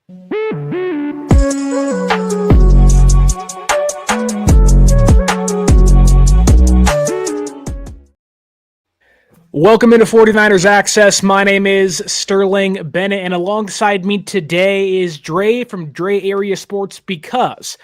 Welcome into 49ers Access. My name is Sterling Bennett, and alongside me today is Dre from Dre Area Sports, because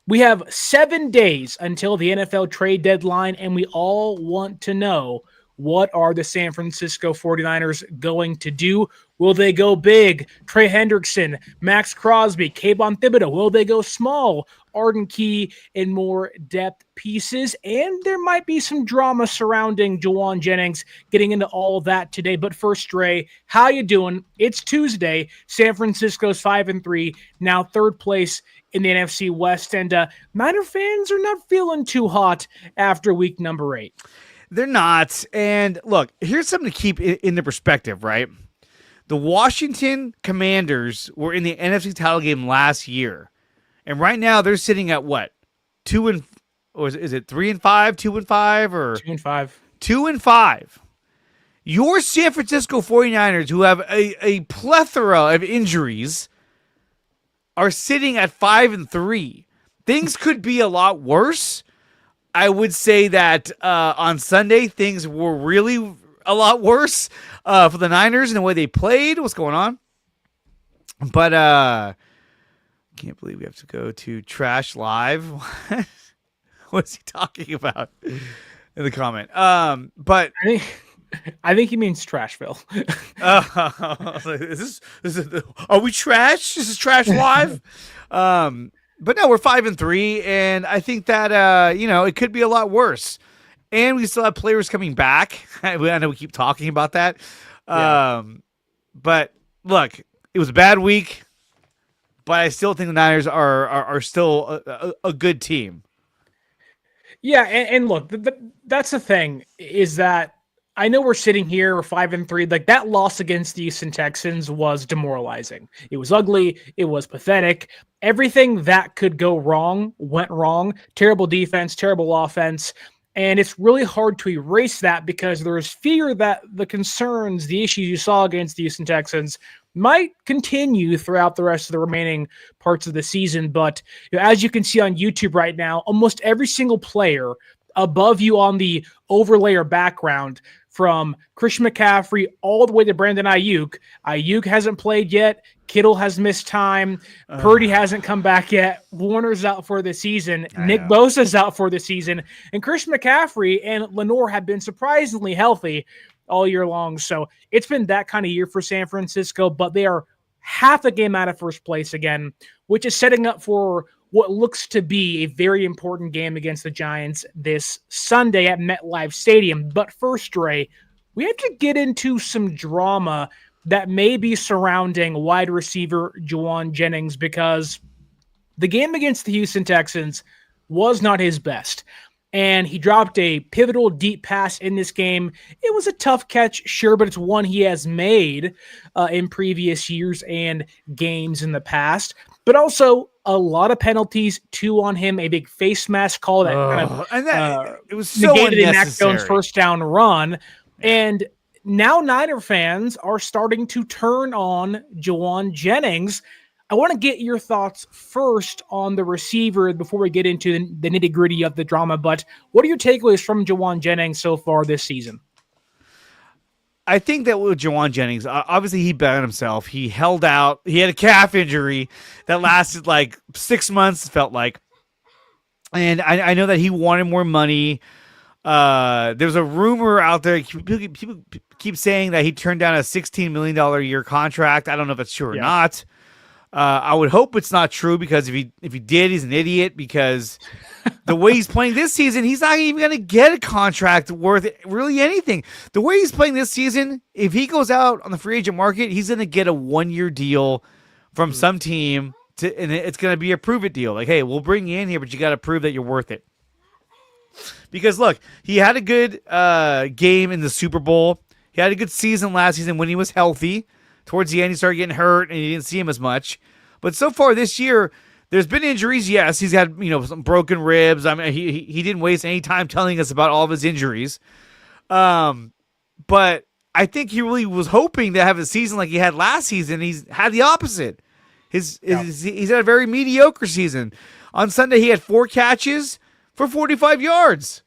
we have 7 days until the NFL trade deadline, and we all want to know, what are the San Francisco 49ers going to do? Will they go big? Trey Hendrickson, Max Crosby, Kayvon Thibodeaux. Will they go small? Arden Key and more depth pieces. And there might be some drama surrounding Jauan Jennings. Getting into all of that today. But first, Dre, how you doing? It's Tuesday. San Francisco's 5-3, now third place in the NFC West. And Niner fans are not feeling too hot after week number 8. They're not. And look, here's something to keep in the perspective, right? The Washington Commanders were in the NFC title game last year. And right now they're sitting at what? 2-5, 2-5, or 2-5. 2-5. Your San Francisco 49ers, who have a plethora of injuries, are sitting at 5-3. Things could be a lot worse. I would say that on Sunday, things were really a lot worse for the Niners and the way they played. What's going on? But can't believe we have to go to Trash Live. What's he talking about in the comment? But I think he means Trashville. Are we trash? This is Trash Live. But no, we're 5-3, and I think that it could be a lot worse. And we still have players coming back. I know we keep talking about that. Yeah. But look, it was a bad week, but I still think the Niners are still a good team. Yeah, and look, that's the thing, is that I know we're sitting here, we're 5-3. Like, that loss against the Houston Texans was demoralizing. It was ugly. It was pathetic. Everything that could go wrong went wrong. Terrible defense, terrible offense. And it's really hard to erase that, because there is fear that the concerns, the issues you saw against the Houston Texans might continue throughout the rest of the remaining parts of the season. But as you can see on YouTube right now, almost every single player above you on the overlay or background, from Christian McCaffrey all the way to Brandon Aiyuk. Aiyuk hasn't played yet. Kittle has missed time. Purdy hasn't come back yet. Warner's out for the season. Nick Bosa's out for the season. And Christian McCaffrey and Lenore have been surprisingly healthy all year long. So it's been that kind of year for San Francisco, but they are half a game out of first place again, which is setting up for what looks to be a very important game against the Giants this Sunday at MetLife Stadium. But first, Dre, we have to get into some drama that may be surrounding wide receiver Jauan Jennings, because the game against the Houston Texans was not his best. And he dropped a pivotal deep pass in this game. It was a tough catch, sure, but it's one he has made in previous years and games in the past. But also a lot of penalties, 2 on him, a big face mask call that it was so negated unnecessary. Mac Jones' first down run. And now Niner fans are starting to turn on Jauan Jennings. I want to get your thoughts first on the receiver before we get into the nitty-gritty of the drama. But what are your takeaways from Jauan Jennings so far this season? I think that with Jauan Jennings, obviously he bet on himself. He held out. He had a calf injury that lasted like 6 months, it felt like. And I know that he wanted more money. There's a rumor out there. People keep saying that he turned down a $16 million a year contract. I don't know if it's true or not. I would hope it's not true, because if he did, he's an idiot, because the way he's playing this season, he's not even going to get a contract worth really anything. The way he's playing this season, if he goes out on the free agent market, he's going to get a 1-year deal from some team, and it's going to be a prove it deal. Like, hey, we'll bring you in here, but you got to prove that you're worth it. Because look, he had a good game in the Super Bowl. He had a good season last season when he was healthy. Towards the end, he started getting hurt, and you didn't see him as much. But so far this year, there's been injuries. Yes, he's had some broken ribs. I mean, he didn't waste any time telling us about all of his injuries. But I think he really was hoping to have a season like he had last season. He's had the opposite. He's had a very mediocre season. On Sunday, he had 4 catches for 45 yards.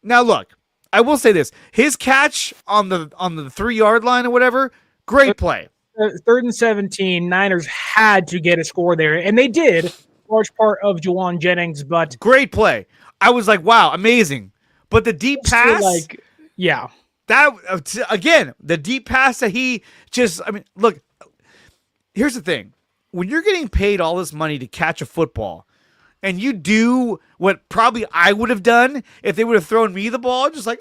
Now, look, I will say this: his catch on the 3-yard line or whatever, great play. 3rd and 17, Niners had to get a score there, and they did. Large part of Jauan Jennings, but great play. I was like, wow, amazing. But the deep pass, that again, the deep pass that he just, I mean, look, here's the thing: when you're getting paid all this money to catch a football, and you do what probably I would have done if they would have thrown me the ball, just like,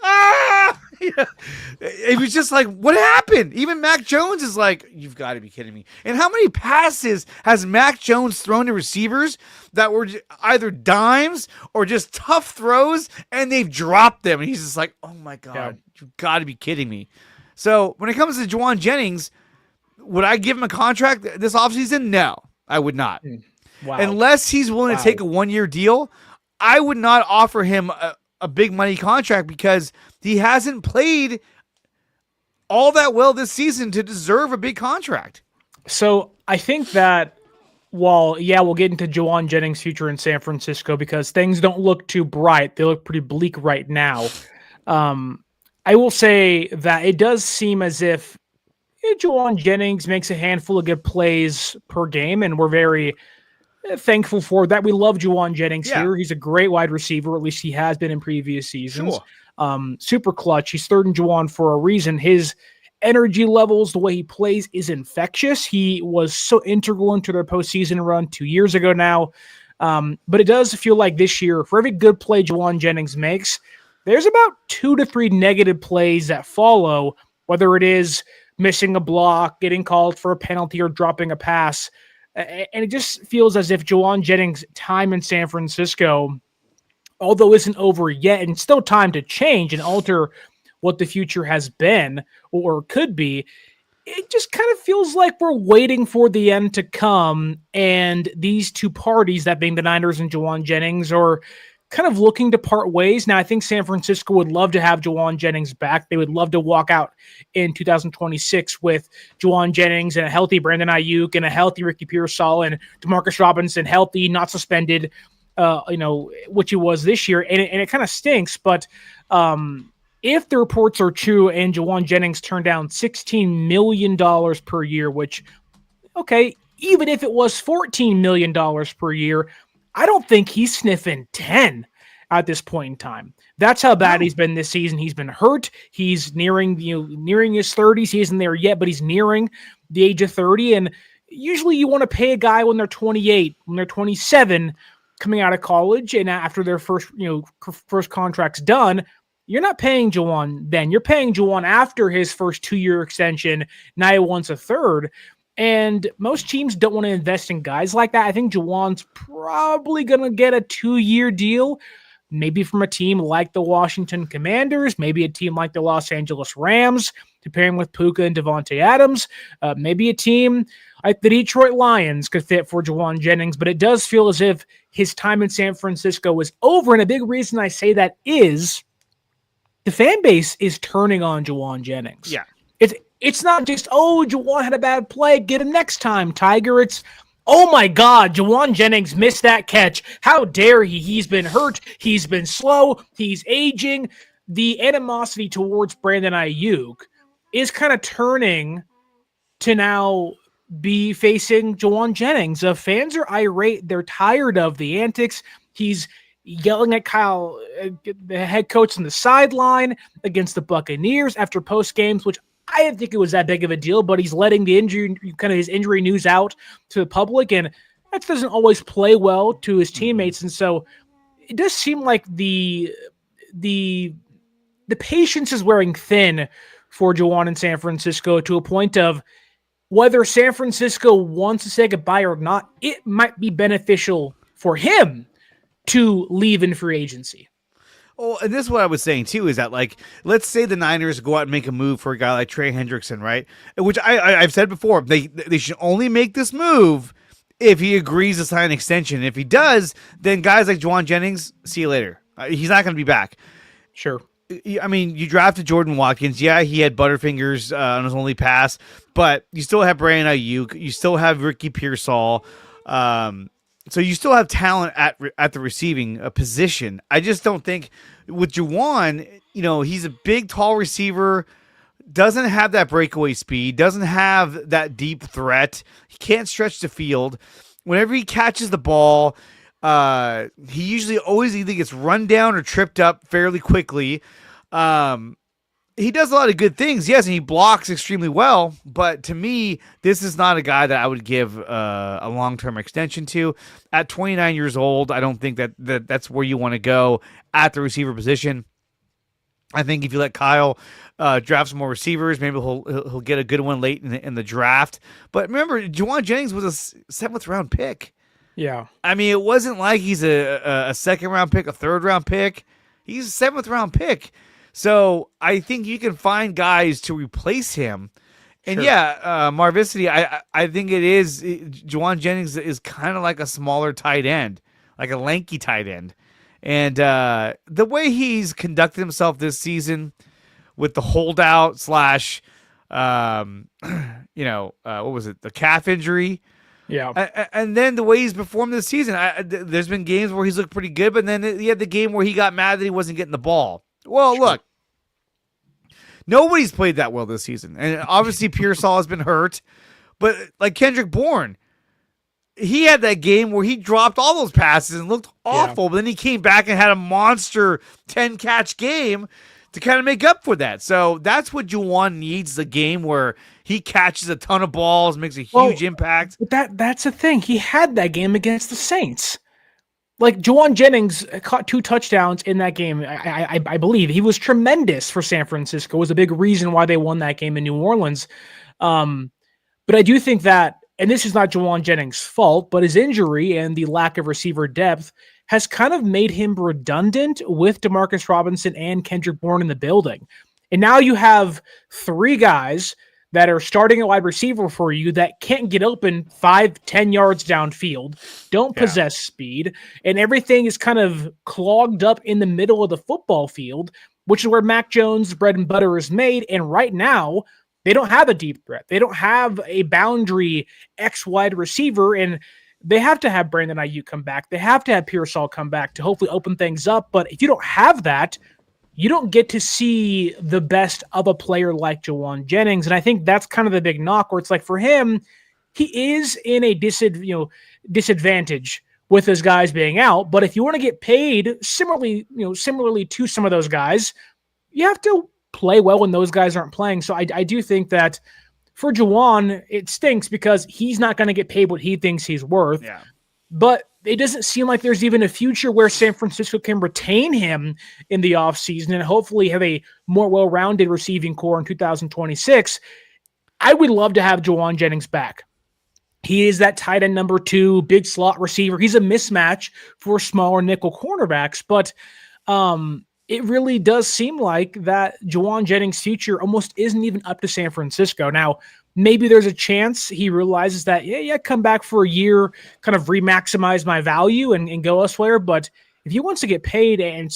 it was just like, what happened? Even Mac Jones is like, you've got to be kidding me. And how many passes has Mac Jones thrown to receivers that were either dimes or just tough throws, and they've dropped them? And he's just like, oh my God, you've got to be kidding me. So when it comes to Jauan Jennings, would I give him a contract this offseason? No, I would not. Wow. Unless he's willing to take a 1-year deal, I would not offer him a big money contract because he hasn't played all that well this season to deserve a big contract. So I think that we'll get into Jauan Jennings' future in San Francisco because things don't look too bright. They look pretty bleak right now. I will say that it does seem as if Jauan Jennings makes a handful of good plays per game, and we're very thankful for that. We love Jauan Jennings here. He's a great wide receiver, at least he has been in previous seasons. Sure. Super clutch. He's 3rd and Jauan for a reason. His energy levels, the way he plays is infectious. He was so integral into their postseason run 2 years ago now. But it does feel like this year, for every good play Jauan Jennings makes, there's about 2 to 3 negative plays that follow, whether it is missing a block, getting called for a penalty, or dropping a pass. And it just feels as if Jauan Jennings' time in San Francisco, although isn't over yet, and still time to change and alter what the future has been or could be, it just kind of feels like we're waiting for the end to come, and these two parties, that being the Niners and Jauan Jennings, are kind of looking to part ways. Now, I think San Francisco would love to have Jauan Jennings back. They would love to walk out in 2026 with Jauan Jennings and a healthy Brandon Aiyuk and a healthy Ricky Pearsall and Demarcus Robinson, healthy, not suspended, which he was this year. And it kind of stinks, but if the reports are true and Jauan Jennings turned down $16 million per year, which, okay, even if it was $14 million per year, I don't think he's sniffing 10 at this point in time. That's how bad he's been this season. He's been hurt. He's nearing his 30s. He isn't there yet, but he's nearing the age of 30. And usually you want to pay a guy when they're 28, when they're 27, coming out of college, and after their first contract's done. You're not paying Jauan then. You're paying Jauan after his first 2-year extension. Now he wants a third. And most teams don't want to invest in guys like that. I think Jauan's probably going to get a 2-year deal, maybe from a team like the Washington Commanders, maybe a team like the Los Angeles Rams, to pair him with Puka and Devontae Adams. Maybe a team like the Detroit Lions could fit for Jauan Jennings. But it does feel as if his time in San Francisco is over. And a big reason I say that is the fan base is turning on Jauan Jennings. Yeah. It's not just, Jauan had a bad play, get him next time, Tiger. It's, oh my God, Jauan Jennings missed that catch. How dare he? He's been hurt. He's been slow. He's aging. The animosity towards Brandon Aiyuk is kind of turning to now be facing Jauan Jennings. Fans are irate. They're tired of the antics. He's yelling at Kyle, the head coach on the sideline against the Buccaneers after post games, which I didn't think it was that big of a deal, but he's letting his injury news out to the public, and that doesn't always play well to his teammates. And so it does seem like the patience is wearing thin for Jauan in San Francisco, to a point of whether San Francisco wants to say goodbye or not, it might be beneficial for him to leave in free agency. Oh, and this is what I was saying too, is that, like, let's say the Niners go out and make a move for a guy like Trey Hendrickson, right? Which I've said before, they should only make this move if he agrees to sign an extension. If he does, then guys like Jauan Jennings, see you later. He's not going to be back. Sure. I mean, you drafted Jordan Watkins. Yeah, he had Butterfingers on his only pass, but you still have Brandon Aiyuk. You still have Ricky Pearsall. So you still have talent at the receiving position. I just don't think with Jauan, he's a big, tall receiver, doesn't have that breakaway speed, doesn't have that deep threat. He can't stretch the field. Whenever he catches the ball, he usually always either gets run down or tripped up fairly quickly. He does a lot of good things, yes, and he blocks extremely well. But to me, this is not a guy that I would give a long-term extension to. At 29 years old, I don't think that's where you want to go at the receiver position. I think if you let Kyle draft some more receivers, maybe he'll get a good one late in the draft. But remember, Jauan Jennings was a 7th round pick. Yeah, I mean, it wasn't like he's a 2nd round pick, a 3rd round pick. He's a 7th round pick. So I think you can find guys to replace him. And sure. yeah, Marvicity, I think Jauan Jennings is kind of like a smaller tight end, like a lanky tight end. And the way he's conducted himself this season with the holdout slash, what was it? The calf injury. Yeah. And then the way he's performed this season, there's been games where he's looked pretty good, but then he had the game where he got mad that he wasn't getting the ball. Well, Sure. Look, nobody's played that well this season. And obviously Pearsall has been hurt, but like Kendrick Bourne, he had that game where he dropped all those passes and looked awful, but then he came back and had a monster 10-catch game to kind of make up for that. So that's what Jauan needs, the game where he catches a ton of balls, makes a huge impact. But that's the thing. He had that game against the Saints. Like, Jauan Jennings caught 2 touchdowns in that game. I believe he was tremendous for San Francisco. It was a big reason why they won that game in New Orleans. But I do think that, and this is not Jauan Jennings' fault, but his injury and the lack of receiver depth has kind of made him redundant with Demarcus Robinson and Kendrick Bourne in the building. And now you have 3 guys that are starting a wide receiver for you that can't get open 5-10 yards downfield, don't possess speed, and everything is kind of clogged up in the middle of the football field, which is where Mac Jones' bread and butter is made. And right now, they don't have a deep threat. They don't have a boundary X wide receiver, and they have to have Brandon Aiyuk come back. They have to have Pearsall come back to hopefully open things up. But if you don't have that, you don't get to see the best of a player like Jauan Jennings. And I think that's kind of the big knock, where it's like, for him, he is in a disadvantage with those guys being out. But if you want to get paid similarly to some of those guys, you have to play well when those guys aren't playing. So I do think that for Jauan, it stinks because he's not going to get paid what he thinks he's worth. Yeah. But it doesn't seem like there's even a future where San Francisco can retain him in the offseason and hopefully have a more well-rounded receiving core in 2026. I would love to have Jauan Jennings back. He is that tight end number 2, big slot receiver. He's a mismatch for smaller nickel cornerbacks, but it really does seem like that Jauan Jennings' future almost isn't even up to San Francisco. Now, maybe there's a chance he realizes that, come back for a year, kind of re-maximize my value and go elsewhere. But if he wants to get paid and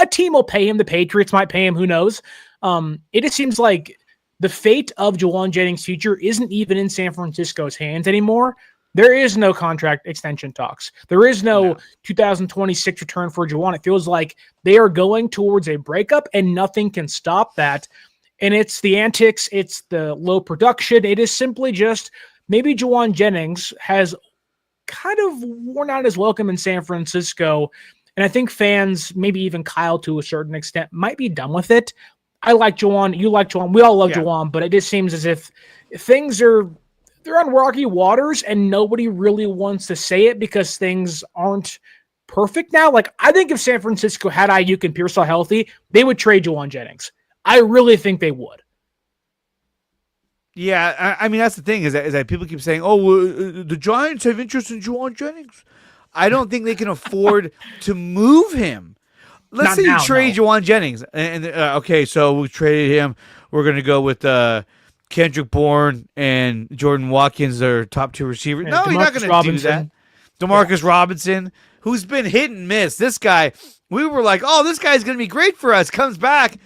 a team will pay him, the Patriots might pay him, who knows? It just seems like the fate of Jauan Jennings' future isn't even in San Francisco's hands anymore. There is no contract extension talks. There is no 2026 return for Jauan. It feels like they are going towards a breakup and nothing can stop that. And it's the antics, it's the low production. It is simply just maybe Jauan Jennings has kind of worn out his welcome in San Francisco. And I think fans, maybe even Kyle to a certain extent, might be done with it. I like Jauan. You like Jauan. We all love Jauan, but it just seems as if they're on rocky waters and nobody really wants to say it because things aren't perfect now. Like, I think if San Francisco had Aiyuk and Pearsall healthy, they would trade Jauan Jennings. I really think they would. Yeah, I mean, that's the thing is that people keep saying, the Giants have interest in Jauan Jennings. I don't think they can afford to move him. Let's say you trade Jauan Jennings. And okay, so we traded him. We're going to go with Kendrick Bourne and Jordan Watkins, their top 2 receivers. No, you're not going to do that. Demarcus Robinson, who's been hit and miss. This guy, we were like, oh, this guy's going to be great for us. Comes back.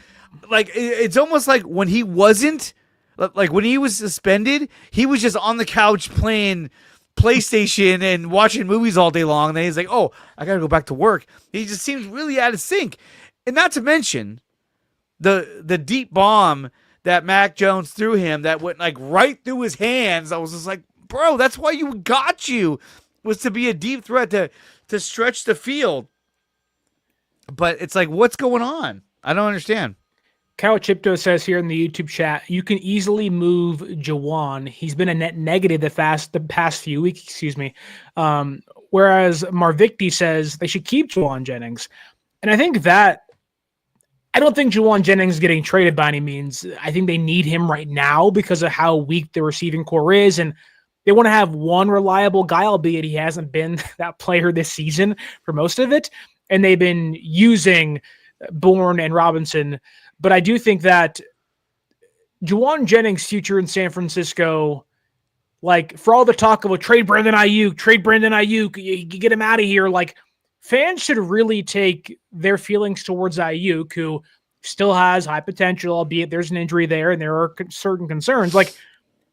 Like, it's almost like when he wasn't, like when he was suspended, he was just on the couch playing PlayStation and watching movies all day long. And then he's like, oh, I got to go back to work. He just seems really out of sync. And not to mention the deep bomb that Mac Jones threw him that went like right through his hands. I was just like, bro, that's why you got you, was to be a deep threat to stretch the field. But it's like, what's going on? I don't understand. Kyle Chipto says here in the YouTube chat, you can easily move Jauan. He's been a net negative the past few weeks, excuse me. Whereas Marvicti says they should keep Jauan Jennings. And I think that I don't think Jauan Jennings is getting traded by any means. I think they need him right now because of how weak the receiving core is. And they want to have one reliable guy, albeit he hasn't been that player this season for most of it. And they've been using Bourne and Robinson. But I do think that Jauan Jennings' future in San Francisco, like for all the talk of a trade Brandon Aiyuk, you get him out of here. Like, fans should really take their feelings towards Aiyuk, who still has high potential, albeit there's an injury there and there are certain concerns. Like,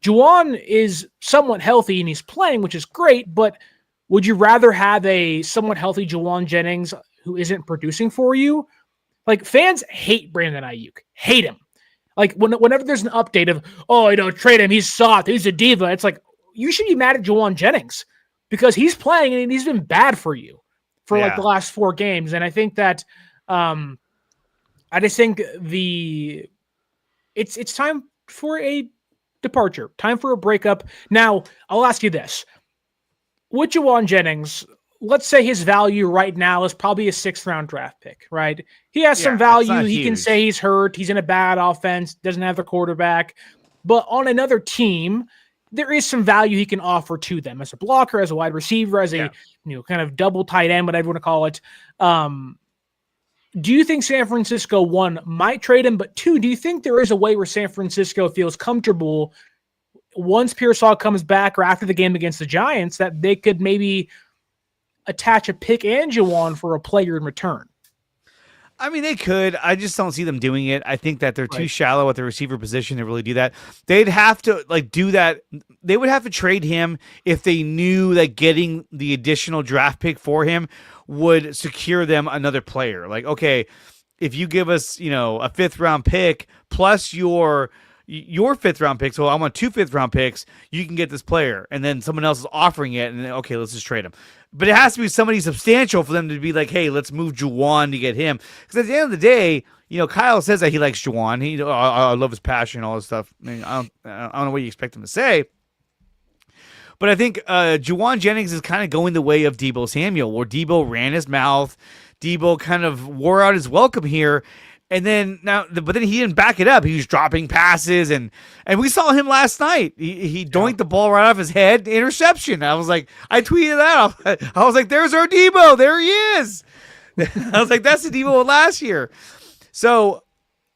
Jauan is somewhat healthy and he's playing, which is great, but would you rather have a somewhat healthy Jauan Jennings who isn't producing for you? Like, fans hate Brandon Aiyuk, hate him. Like, whenever there's an update of, oh, trade him, he's soft, he's a diva, it's like, you should be mad at Jauan Jennings because he's playing and he's been bad for you for like the last 4 games. And I think that I just think it's time for a departure, time for a breakup. Now, I'll ask you this. With Jauan Jennings, let's say his value right now is probably a 6th-round draft pick, right? He has some value. He can say he's hurt. He's in a bad offense, doesn't have the quarterback. But on another team, there is some value he can offer to them as a blocker, as a wide receiver, as a kind of double tight end, whatever you want to call it. Do you think San Francisco, 1, might trade him, but 2, do you think there is a way where San Francisco feels comfortable once Pearsall comes back or after the game against the Giants that they could maybe attach a pick and Jauan for a player in return? I mean, they could. I just don't see them doing it. I think that they're too shallow at the receiver position to really do that. They'd have to do that. They would have to trade him if they knew that getting the additional draft pick for him would secure them another player. Like, okay, if you give us, a 5th-round pick plus your 5th-round pick, so I want 2 5th-round picks, you can get this player. And then someone else is offering it, and then, okay, let's just trade him. But it has to be somebody substantial for them to be like, hey, let's move Jauan to get him. Because at the end of the day, Kyle says that he likes Jauan. I love his passion and all this stuff. I mean, I don't know what you expect him to say. But I think Jauan Jennings is kind of going the way of Deebo Samuel, where Deebo ran his mouth. Deebo kind of wore out his welcome here. And then but then he didn't back it up. He was dropping passes, and we saw him last night. He doinked the ball right off his head, interception. I was like, I tweeted that. I was like, there's our Deebo. There he is. I was like, that's the Deebo of last year. So,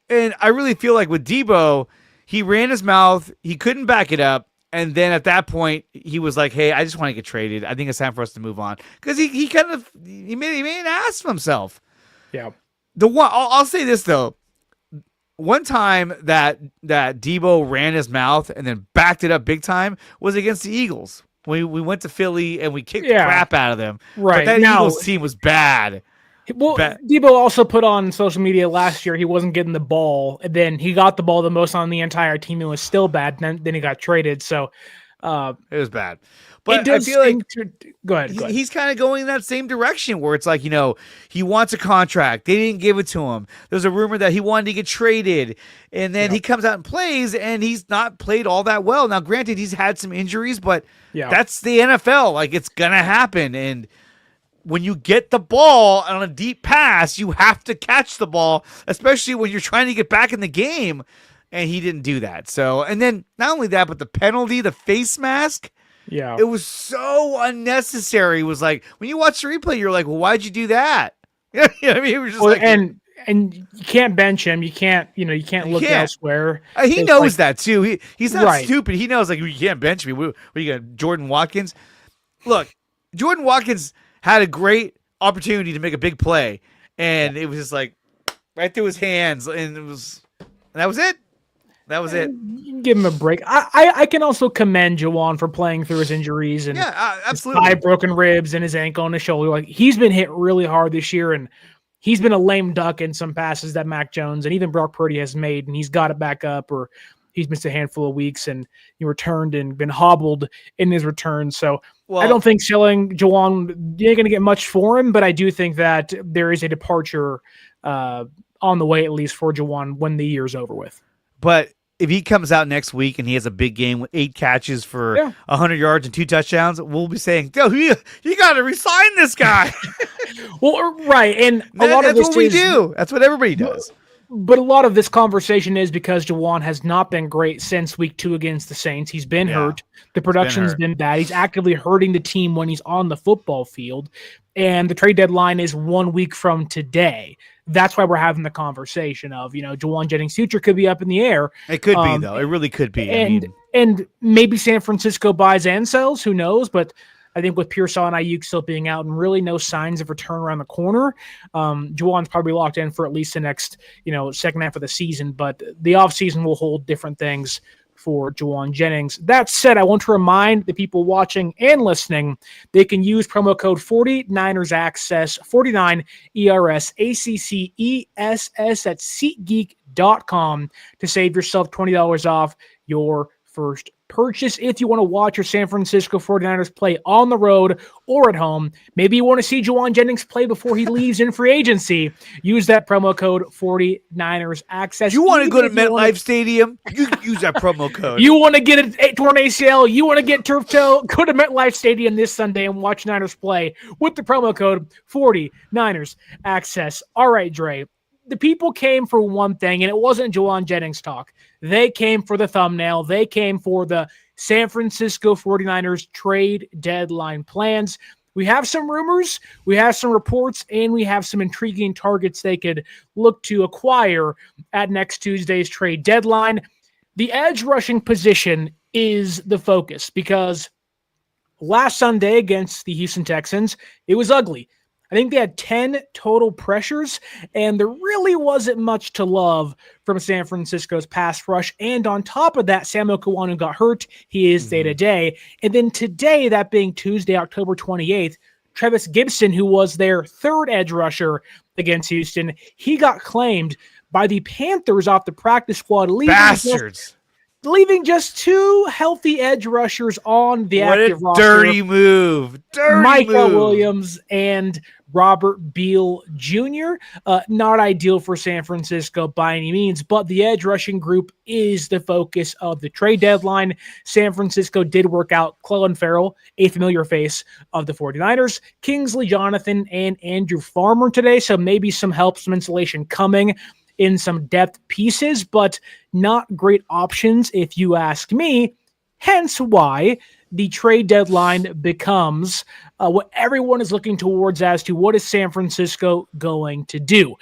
and I really feel like with Deebo, he ran his mouth. He couldn't back it up. And then at that point, he was like, hey, I just want to get traded. I think it's time for us to move on. Because he made an ass of himself. Yeah. I'll say this though, one time that Deebo ran his mouth and then backed it up big time was against the Eagles. We went to Philly and we kicked the crap out of them. Right. But that Eagles team was bad. Well, Deebo also put on social media last year he wasn't getting the ball, and then he got the ball the most on the entire team. It was still bad. Then he got traded. So it was bad. But I feel like go ahead. He's kind of going in that same direction where it's like, he wants a contract. They didn't give it to him. There's a rumor that he wanted to get traded. And then he comes out and plays, and he's not played all that well. Now, granted, he's had some injuries, but that's the NFL. Like, it's going to happen. And when you get the ball on a deep pass, you have to catch the ball, especially when you're trying to get back in the game. And he didn't do that. So, and then not only that, but the penalty, the face mask. Yeah, it was so unnecessary. It was like when you watch the replay, you're like, "Well, why'd you do that?" You know what I mean? It was just and you can't bench him. You can't, you can't look elsewhere. He knows that too. He's not stupid. He knows you can't bench me. What are you got, Jordan Watkins? Look, Jordan Watkins had a great opportunity to make a big play, and it was just like right through his hands, and that was it. That was it. Give him a break. I can also commend Jauan for playing through his injuries and absolutely. his 5 broken ribs and his ankle and his shoulder. Like, he's been hit really hard this year, and he's been a lame duck in some passes that Mac Jones and even Brock Purdy has made, and he's got it back up, or he's missed a handful of weeks and he returned and been hobbled in his return. So I don't think selling Jauan, you ain't going to get much for him, but I do think that there is a departure on the way, at least for Jauan, when the year's over with. But if he comes out next week and he has a big game with 8 catches for 100 yards and 2 touchdowns, we'll be saying, "Yo, you got to resign this guy." Well, right, and that's what we do. That's what everybody does. But a lot of this conversation is because Jauan has not been great since week 2 against the Saints. He's been hurt. The production's been bad. He's actively hurting the team when he's on the football field. And the trade deadline is 1 week from today. That's why we're having the conversation of, Jauan Jennings' future could be up in the air. It could be, though. It really could be. And maybe San Francisco buys and sells. Who knows? But I think with Pearsall and Aiyuk still being out and really no signs of return around the corner, Jauan's probably locked in for at least the next, second half of the season. But the offseason will hold different things for Jauan Jennings. That said, I want to remind the people watching and listening, they can use promo code 49ersaccess, 49 ERSACCESS at SeatGeek.com to save yourself $20 off your first purchase. If you want to watch your San Francisco 49ers play on the road or at home, maybe you want to see Jauan Jennings play before he leaves in free agency, use that promo code 49ersaccess. You want to go to MetLife Stadium? You can use that promo code. You want to get a torn ACL? You want to get turf toe? Go to MetLife Stadium this Sunday and watch Niners play with the promo code 49ersaccess. All right, Dre. The people came for one thing, and it wasn't Jauan Jennings talk. They came for the thumbnail. They came for the San Francisco 49ers trade deadline plans. We have some rumors, we have some reports, and we have some intriguing targets they could look to acquire at next Tuesday's trade deadline. The edge rushing position is the focus because last Sunday against the Houston Texans, it was ugly. I think they had 10 total pressures, and there really wasn't much to love from San Francisco's pass rush. And on top of that, Samuel Keion got hurt. He is day-to-day. And then today, that being Tuesday, October 28th, Trevis Gibson, who was their third edge rusher against Houston, he got claimed by the Panthers off the practice squad. Leaving just 2 healthy edge rushers on the active roster. What a dirty move. Michael Williams and Robert Beal Jr. Not ideal for San Francisco by any means, but the edge rushing group is the focus of the trade deadline. San Francisco did work out Clelin Ferrell, a familiar face of the 49ers, Kingsley Jonathan, and Andrew Farmer today, so maybe some help, some insulation coming in some depth pieces, but not great options if you ask me. Hence why the trade deadline becomes what everyone is looking towards as to what is San Francisco going to do.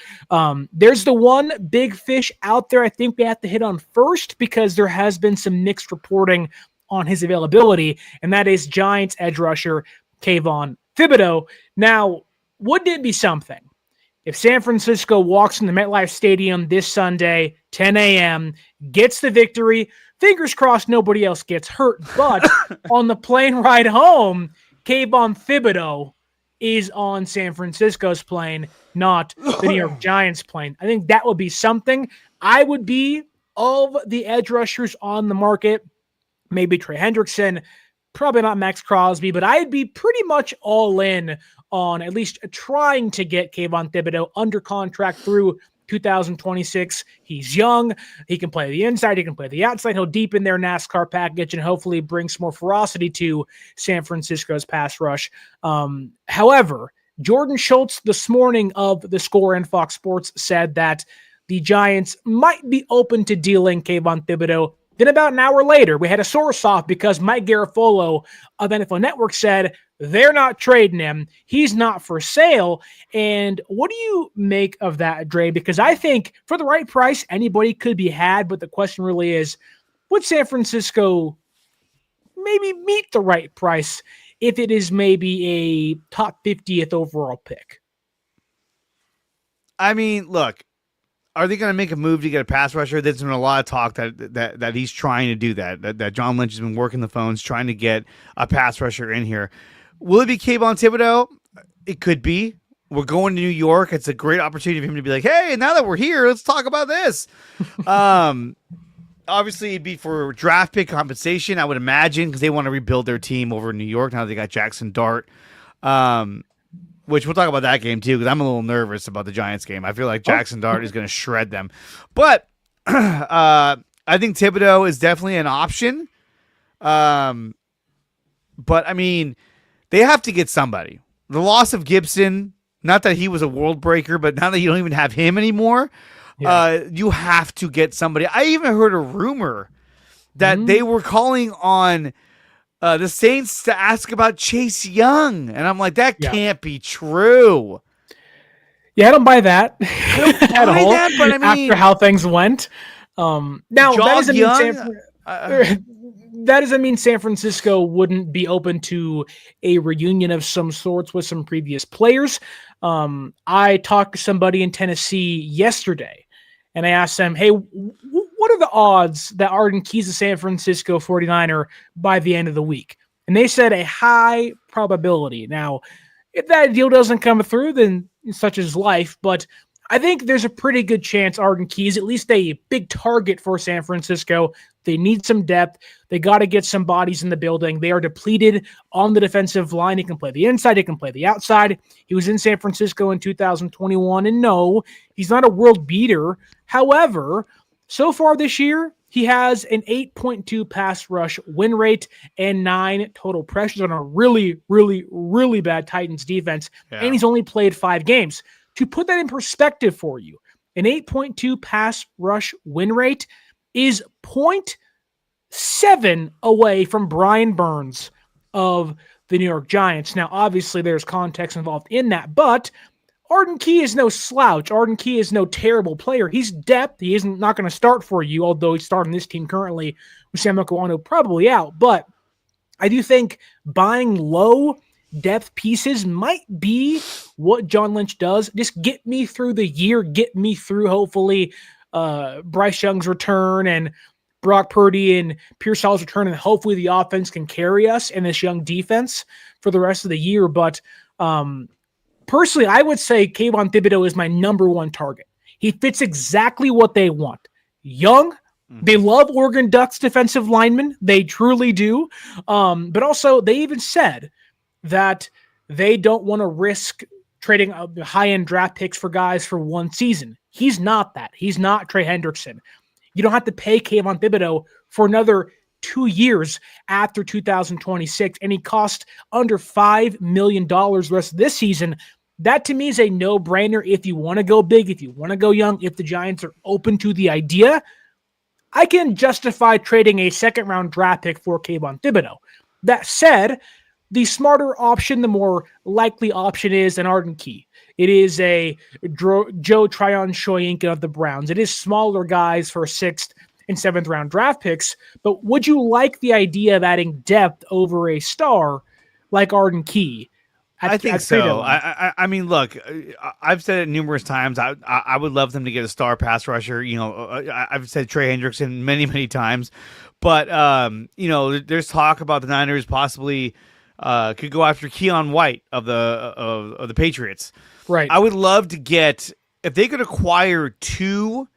There's the one big fish out there I think we have to hit on first because there has been some mixed reporting on his availability, and that is Giants edge rusher Kayvon Thibodeaux. Now, wouldn't it be something if San Francisco walks in the MetLife Stadium this Sunday, 10 a.m., gets the victory, fingers crossed nobody else gets hurt, but on the plane ride home, Kayvon Thibodeaux is on San Francisco's plane, not the New York Giants plane. I think that would be something. I would be, of the edge rushers on the market, maybe Trey Hendrickson, probably not Max Crosby, but I'd be pretty much all in on at least trying to get Kayvon Thibodeaux under contract through 2026. He's young. He can play the inside. He can play the outside. He'll deepen their NASCAR package and hopefully bring some more ferocity to San Francisco's pass rush. However, Jordan Schultz this morning of The Score and Fox Sports said that the Giants might be open to dealing Kayvon Thibodeaux. Then about an hour later, we had a source off because Mike Garafolo of NFL Network said they're not trading him. He's not for sale. And what do you make of that, Dre? Because I think for the right price, anybody could be had. But the question really is, would San Francisco maybe meet the right price if it is maybe a top 50th overall pick. I mean, look, are they going to make a move to get a pass rusher? There's been a lot of talk that he's trying to do that John Lynch has been working the phones trying to get a pass rusher in here. Will it be Kayvon Thibodeaux? It could be. We're going to New York. It's a great opportunity for him to be like, hey, now that we're here, let's talk about this. Obviously, it'd be for draft pick compensation, I would imagine, because they want to rebuild their team over in New York now they got Jackson Dart. Which we'll talk about that game too, because I'm a little nervous about the Giants game. I feel like Jackson Dart is going to shred them. But I think Thibodeaux is definitely an option. But I mean, they have to get somebody. The loss of Gibson, not that he was a world breaker, but now that you don't even have him anymore, you have to get somebody. I even heard a rumor that they were calling on the Saints to ask about Chase Young. And I'm like, that can't be true. Yeah, I don't buy that. I don't buy that, but I mean, after how things went. Now, that doesn't mean San Francisco wouldn't be open to a reunion of some sorts with some previous players. I talked to somebody in Tennessee yesterday, and I asked them, hey, what are the odds that Arden Key's a San Francisco 49er by the end of the week? And they said a high probability. Now, if that deal doesn't come through, then such is life. But I think there's a pretty good chance Arden Key is at least a big target for San Francisco. They need some depth. They got to get some bodies in the building. They are depleted on the defensive line. He can play the inside. He can play the outside. He was in San Francisco in 2021. And no, he's not a world beater. However, so far this year, he has an 8.2 pass rush win rate and 9 total pressures on a really, really, really bad Titans defense. Yeah. And he's only played 5 games. To put that in perspective for you, an 8.2 pass rush win rate is 0.7 away from Brian Burns of the New York Giants. Now, obviously, there's context involved in that, but Arden Key is no slouch. Arden Key is no terrible player. He's depth. He isn't not going to start for you, although he's starting this team currently with Sam Okawano probably out. But I do think buying low depth pieces might be what John Lynch does. Just get me through the year, get me through hopefully Bryce Young's return and Brock Purdy and Pierce Hall's return, and hopefully the offense can carry us in this young defense for the rest of the year. But personally, I would say Kayvon Thibodeaux is my number one target. He fits exactly what they want. Young. They love Oregon Ducks defensive linemen. They truly do. But also, they even said that they don't want to risk trading high-end draft picks for guys for one season. He's not that. He's not Trey Hendrickson. You don't have to pay Kayvon Thibodeaux for another 2 years after 2026, and he cost under $5 million the rest of this season. That, to me, is a no-brainer if you want to go big, if you want to go young, if the Giants are open to the idea. I can justify trading a second-round draft pick for Kayvon Thibodeaux. That said, the smarter option, the more likely option is an Arden Key. It is a Joe Tryon-Shoyinka of the Browns. It is smaller guys for 6th and 7th round draft picks. But would you like the idea of adding depth over a star like Arden Key? I think so. I mean, look, I've said it numerous times. I would love them to get a star pass rusher. You know, I've said Trey Hendrickson many, many times. But, you know, there's talk about the Niners possibly could go after Keion White of the Patriots. Right. I would love to get, if they could acquire 2,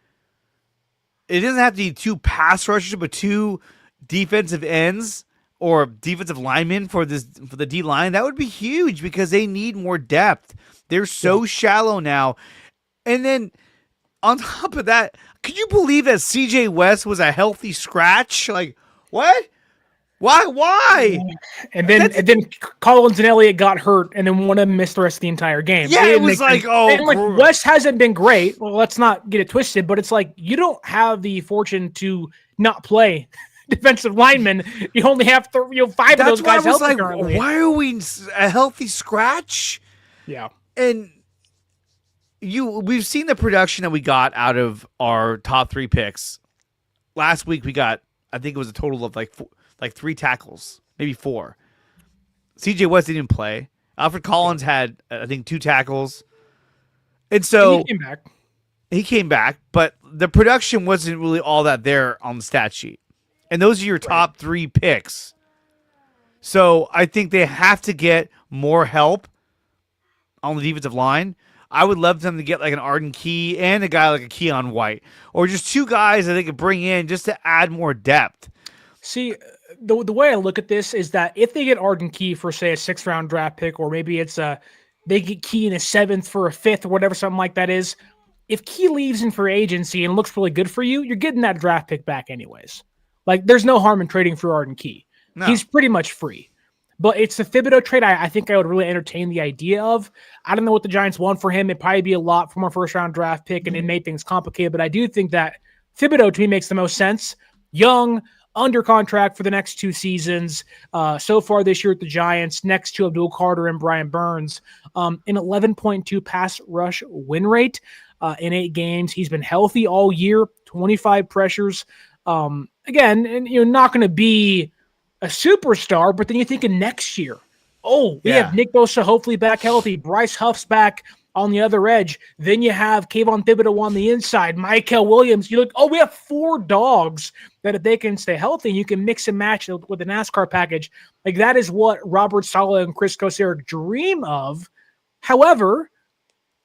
it doesn't have to be 2 pass rushers, but 2 defensive ends or defensive linemen for the D line. That would be huge because they need more depth. They're so shallow now. And then on top of that, could you believe that CJ West was a healthy scratch? Like, what? Why? And then Collins and Elliott got hurt, and then one of them missed the rest of the entire game. Yeah, it was like, West hasn't been great. Well, let's not get it twisted, but it's like you don't have the fortune to not play defensive linemen. You only have 5 of those guys healthy currently. Why are we a healthy scratch? Yeah, and we've seen the production that we got out of our top 3 picks. Last week we got, I think it was a total of like 3 tackles, maybe 4. CJ West didn't play. Alfred Collins had, I think, 2 tackles. And And so he came back. he came back, but the production wasn't really all that there on the stat sheet. And those are your top 3 picks. So I think they have to get more help on the defensive line. I would love them to get like an Arden Key and a guy like a Keion White, or just 2 guys that they could bring in just to add more depth. See, the way I look at this is that if they get Arden Key for, say, a 6th round draft pick, or maybe it's they get Key in a 7th for a 5th or whatever, something like that is, if Key leaves in free agency and looks really good for you, you're getting that draft pick back anyways. Like, there's no harm in trading for Arden Key. No. He's pretty much free. But it's the Thibodeaux trade I think I would really entertain the idea of. I don't know what the Giants want for him. It'd probably be a lot from a 1st-round draft pick, and it made things complicated. But I do think that Thibodeaux, to me, makes the most sense. Young, under contract for the next 2 seasons. So far this year at the Giants, next to Abdul Carter and Brian Burns, an 11.2 pass rush win rate in 8 games. He's been healthy all year, 25 pressures. Again, and you're not going to be a superstar, but then you think of next year. Oh, we have Nick Bosa hopefully back healthy. Bryce Huff's back on the other edge. Then you have Kayvon Thibodeaux on the inside. Michael Williams. You look, we have 4 dogs that if they can stay healthy, you can mix and match with the NASCAR package. Like, that is what Robert Saleh and Chris Kosar dream of. However,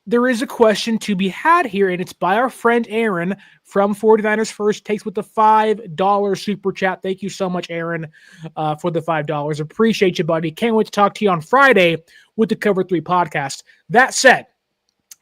there is a question to be had here, and it's by our friend Aaron from 49ers First Takes with the $5 super chat. Thank you so much, Aaron, for the $5. Appreciate you, buddy. Can't wait to talk to you on Friday with the Cover 3 podcast. That said,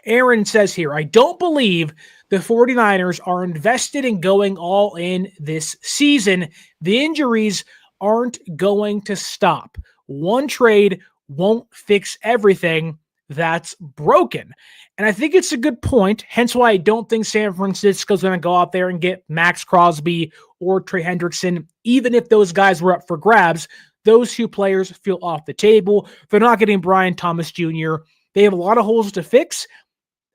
Aaron says here, I don't believe the 49ers are invested in going all in this season. The injuries aren't going to stop. One trade won't fix everything that's broken. And I think it's a good point, hence why I don't think San Francisco's going to go out there and get Max Crosby or Trey Hendrickson, even if those guys were up for grabs. Those 2 players feel off the table. They're not getting Brian Thomas Jr. They have a lot of holes to fix.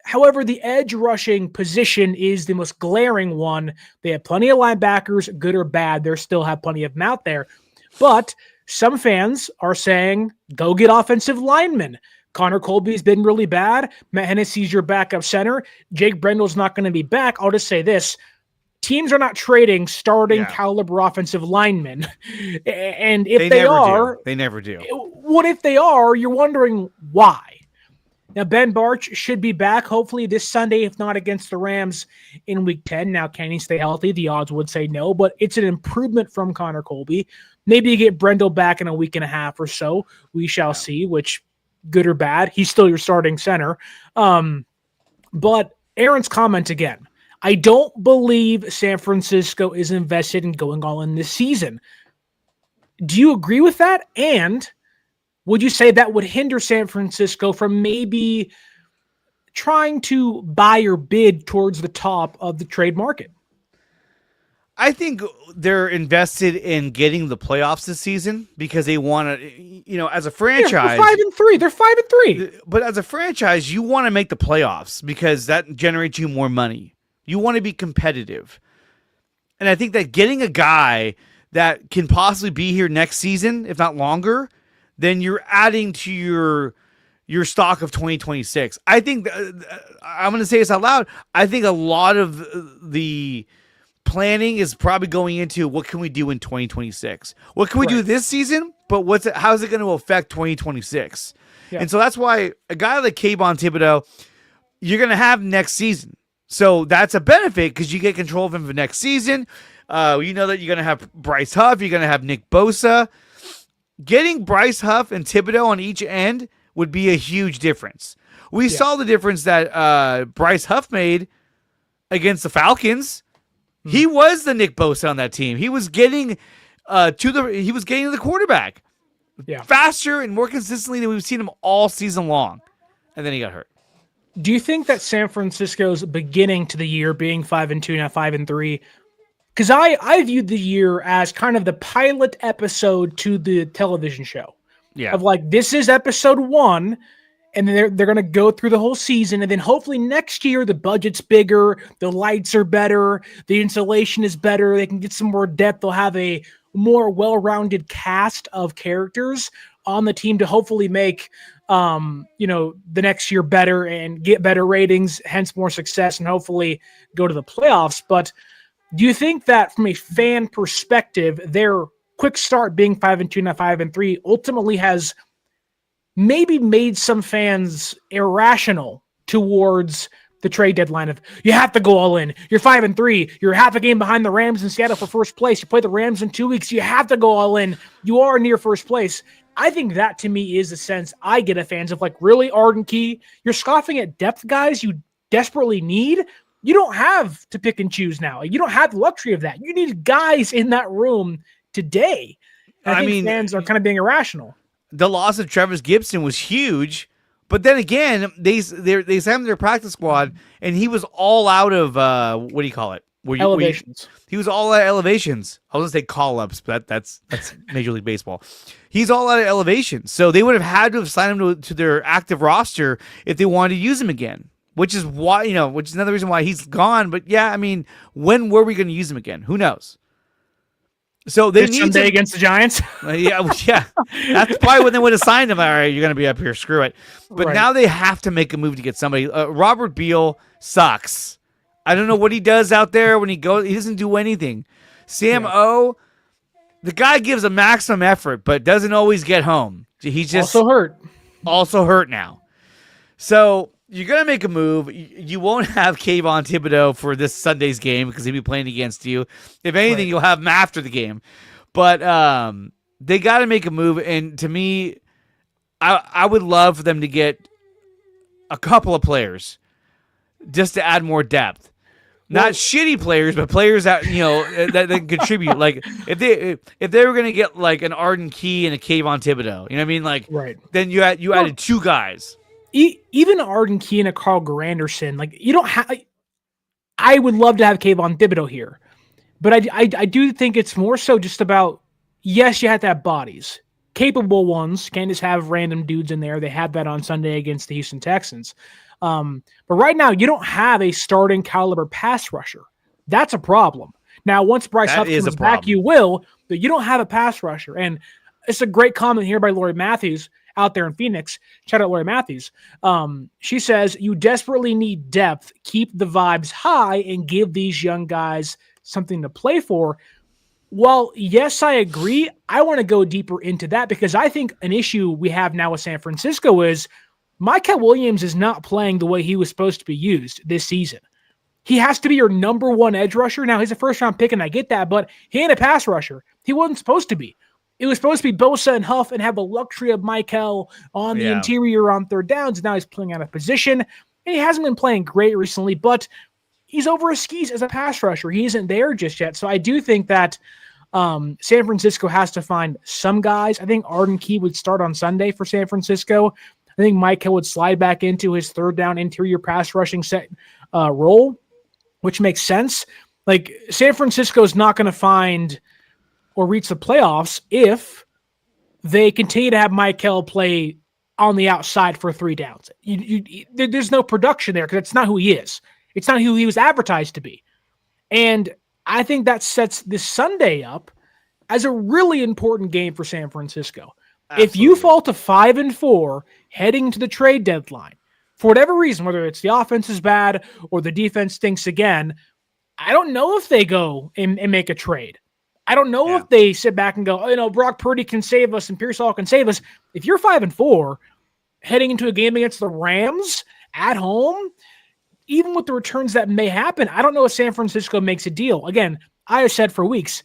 However, the edge rushing position is the most glaring one. They have plenty of linebackers, good or bad. They still have plenty of them out there. But some fans are saying, go get offensive linemen. Connor Colby's been really bad. Matt Hennessy's your backup center. Jake Brendel's not going to be back. I'll just say this. Teams are not trading starting caliber offensive linemen. And if they are... They never do. What if they are? You're wondering why. Now, Ben Barch should be back hopefully this Sunday, if not against the Rams in Week 10. Now, can he stay healthy? The odds would say no, but it's an improvement from Connor Colby. Maybe you get Brendel back in a week and a half or so. We shall see, which... good or bad, he's still your starting center. But Aaron's comment again, I don't believe San Francisco is invested in going all in this season. Do you agree with that? And would you say that would hinder San Francisco from maybe trying to buy or bid towards the top of the trade market? I think they're invested in getting the playoffs this season because they want to, as a franchise. They're 5-3. They're 5-3. But as a franchise, you want to make the playoffs because that generates you more money. You want to be competitive. And I think that getting a guy that can possibly be here next season, if not longer, then you're adding to your stock of 2026. I think I'm going to say this out loud. I think a lot of the planning is probably going into what can we do in 2026? What can we do this season? But how is it going to affect 2026? Yeah. And so that's why a guy like Kayvon Thibodeaux, you're going to have next season. So that's a benefit because you get control of him for next season. You know that you're going to have Bryce Huff. You're going to have Nick Bosa. Getting Bryce Huff and Thibodeaux on each end would be a huge difference. We saw the difference that Bryce Huff made against the Falcons. He was the Nick Bosa on that team. He was getting to the quarterback faster and more consistently than we've seen him all season long. And then he got hurt. Do you think that San Francisco's beginning to the year being 5-2, now 5-3? Because I viewed the year as kind of the pilot episode to the television show. Yeah. Of like, this is episode 1, and then they're going to go through the whole season, and then hopefully next year the budget's bigger, the lights are better, the insulation is better, they can get some more depth, they'll have a more well-rounded cast of characters. on the team to hopefully make, the next year better and get better ratings, hence more success, and hopefully go to the playoffs. But do you think that from a fan perspective, their quick start being 5-2, not 5-3, ultimately has maybe made some fans irrational towards the trade deadline of you have to go all in. You're 5-3. You're half a game behind the Rams in Seattle for first place. You play the Rams in 2 weeks. You have to go all in. You are near first place. I think that to me is the sense I get of fans of like, really, Arden Key? You're scoffing at depth guys you desperately need? You don't have to pick and choose now. You don't have the luxury of that. You need guys in that room today. And I think fans are kind of being irrational. The loss of Travis Gibson was huge. But then again, they sent their practice squad, and he was all out of what do you call it? Elevations. He was all out of elevations. I was gonna say call-ups, but that's Major League Baseball. He's all out of elevations, so they would have had to have signed him to their active roster if they wanted to use him again. Which is why which is another reason why he's gone. But yeah, I mean, when were we going to use him again? Who knows? So they need Sunday against the Giants. yeah. That's probably when they would have signed him. All right, you're going to be up here. Screw it. But now they have to make a move to get somebody. Robert Beal sucks. I don't know what he does out there when he goes. He doesn't do anything. Sam O, the guy gives a maximum effort, but doesn't always get home. He's just Also hurt now. So you're going to make a move. You won't have Kayvon Thibodeaux for this Sunday's game because he'll be playing against you. If anything, you'll have him after the game. But they got to make a move. And to me, I would love for them to get a couple of players just to add more depth. Not shitty players, but players that that contribute. Like if they were going to get like an Arden Key and a Kayvon Thibodeaux, you know what I mean? Like then you added two guys. Even Arden Key and a Carl Granderson, like you don't have. I would love to have Kayvon Thibodeaux here, but I do think it's more so just about, yes, you have to have bodies, capable ones. Can't just have random dudes in there. They had that on Sunday against the Houston Texans. But right now you don't have a starting caliber pass rusher. That's a problem. Now, once Bryce Huff comes back, you will, but you don't have a pass rusher. And it's a great comment here by Lori Matthews out there in Phoenix. Shout out Lori Matthews. She says, you desperately need depth, keep the vibes high, and give these young guys something to play for. Well, yes, I agree. I want to go deeper into that because I think an issue we have now with San Francisco is Micah Williams is not playing the way he was supposed to be used this season. He has to be your number one edge rusher. Now, he's a first-round pick, and I get that, but he ain't a pass rusher. He wasn't supposed to be. It was supposed to be Bosa and Huff and have the luxury of Michael on the interior on third downs. Now he's playing out of position. And he hasn't been playing great recently, but he's over his skis as a pass rusher. He isn't there just yet. So I do think that San Francisco has to find some guys. I think Arden Key would start on Sunday for San Francisco. I think Michael would slide back into his third down interior pass rushing set role, which makes sense. Like San Francisco is not going to find or reach the playoffs if they continue to have Michael play on the outside for three downs. There's no production there because that's not who he is. It's not who he was advertised to be. And I think that sets this Sunday up as a really important game for San Francisco. Absolutely. If you fall to 5-4 heading to the trade deadline, for whatever reason, whether it's the offense is bad or the defense stinks again, I don't know if they go and make a trade. I don't know if they sit back and go, Brock Purdy can save us and Pierce Hall can save us. If you're 5-4 heading into a game against the Rams at home, even with the returns that may happen, I don't know if San Francisco makes a deal. Again, I have said for weeks,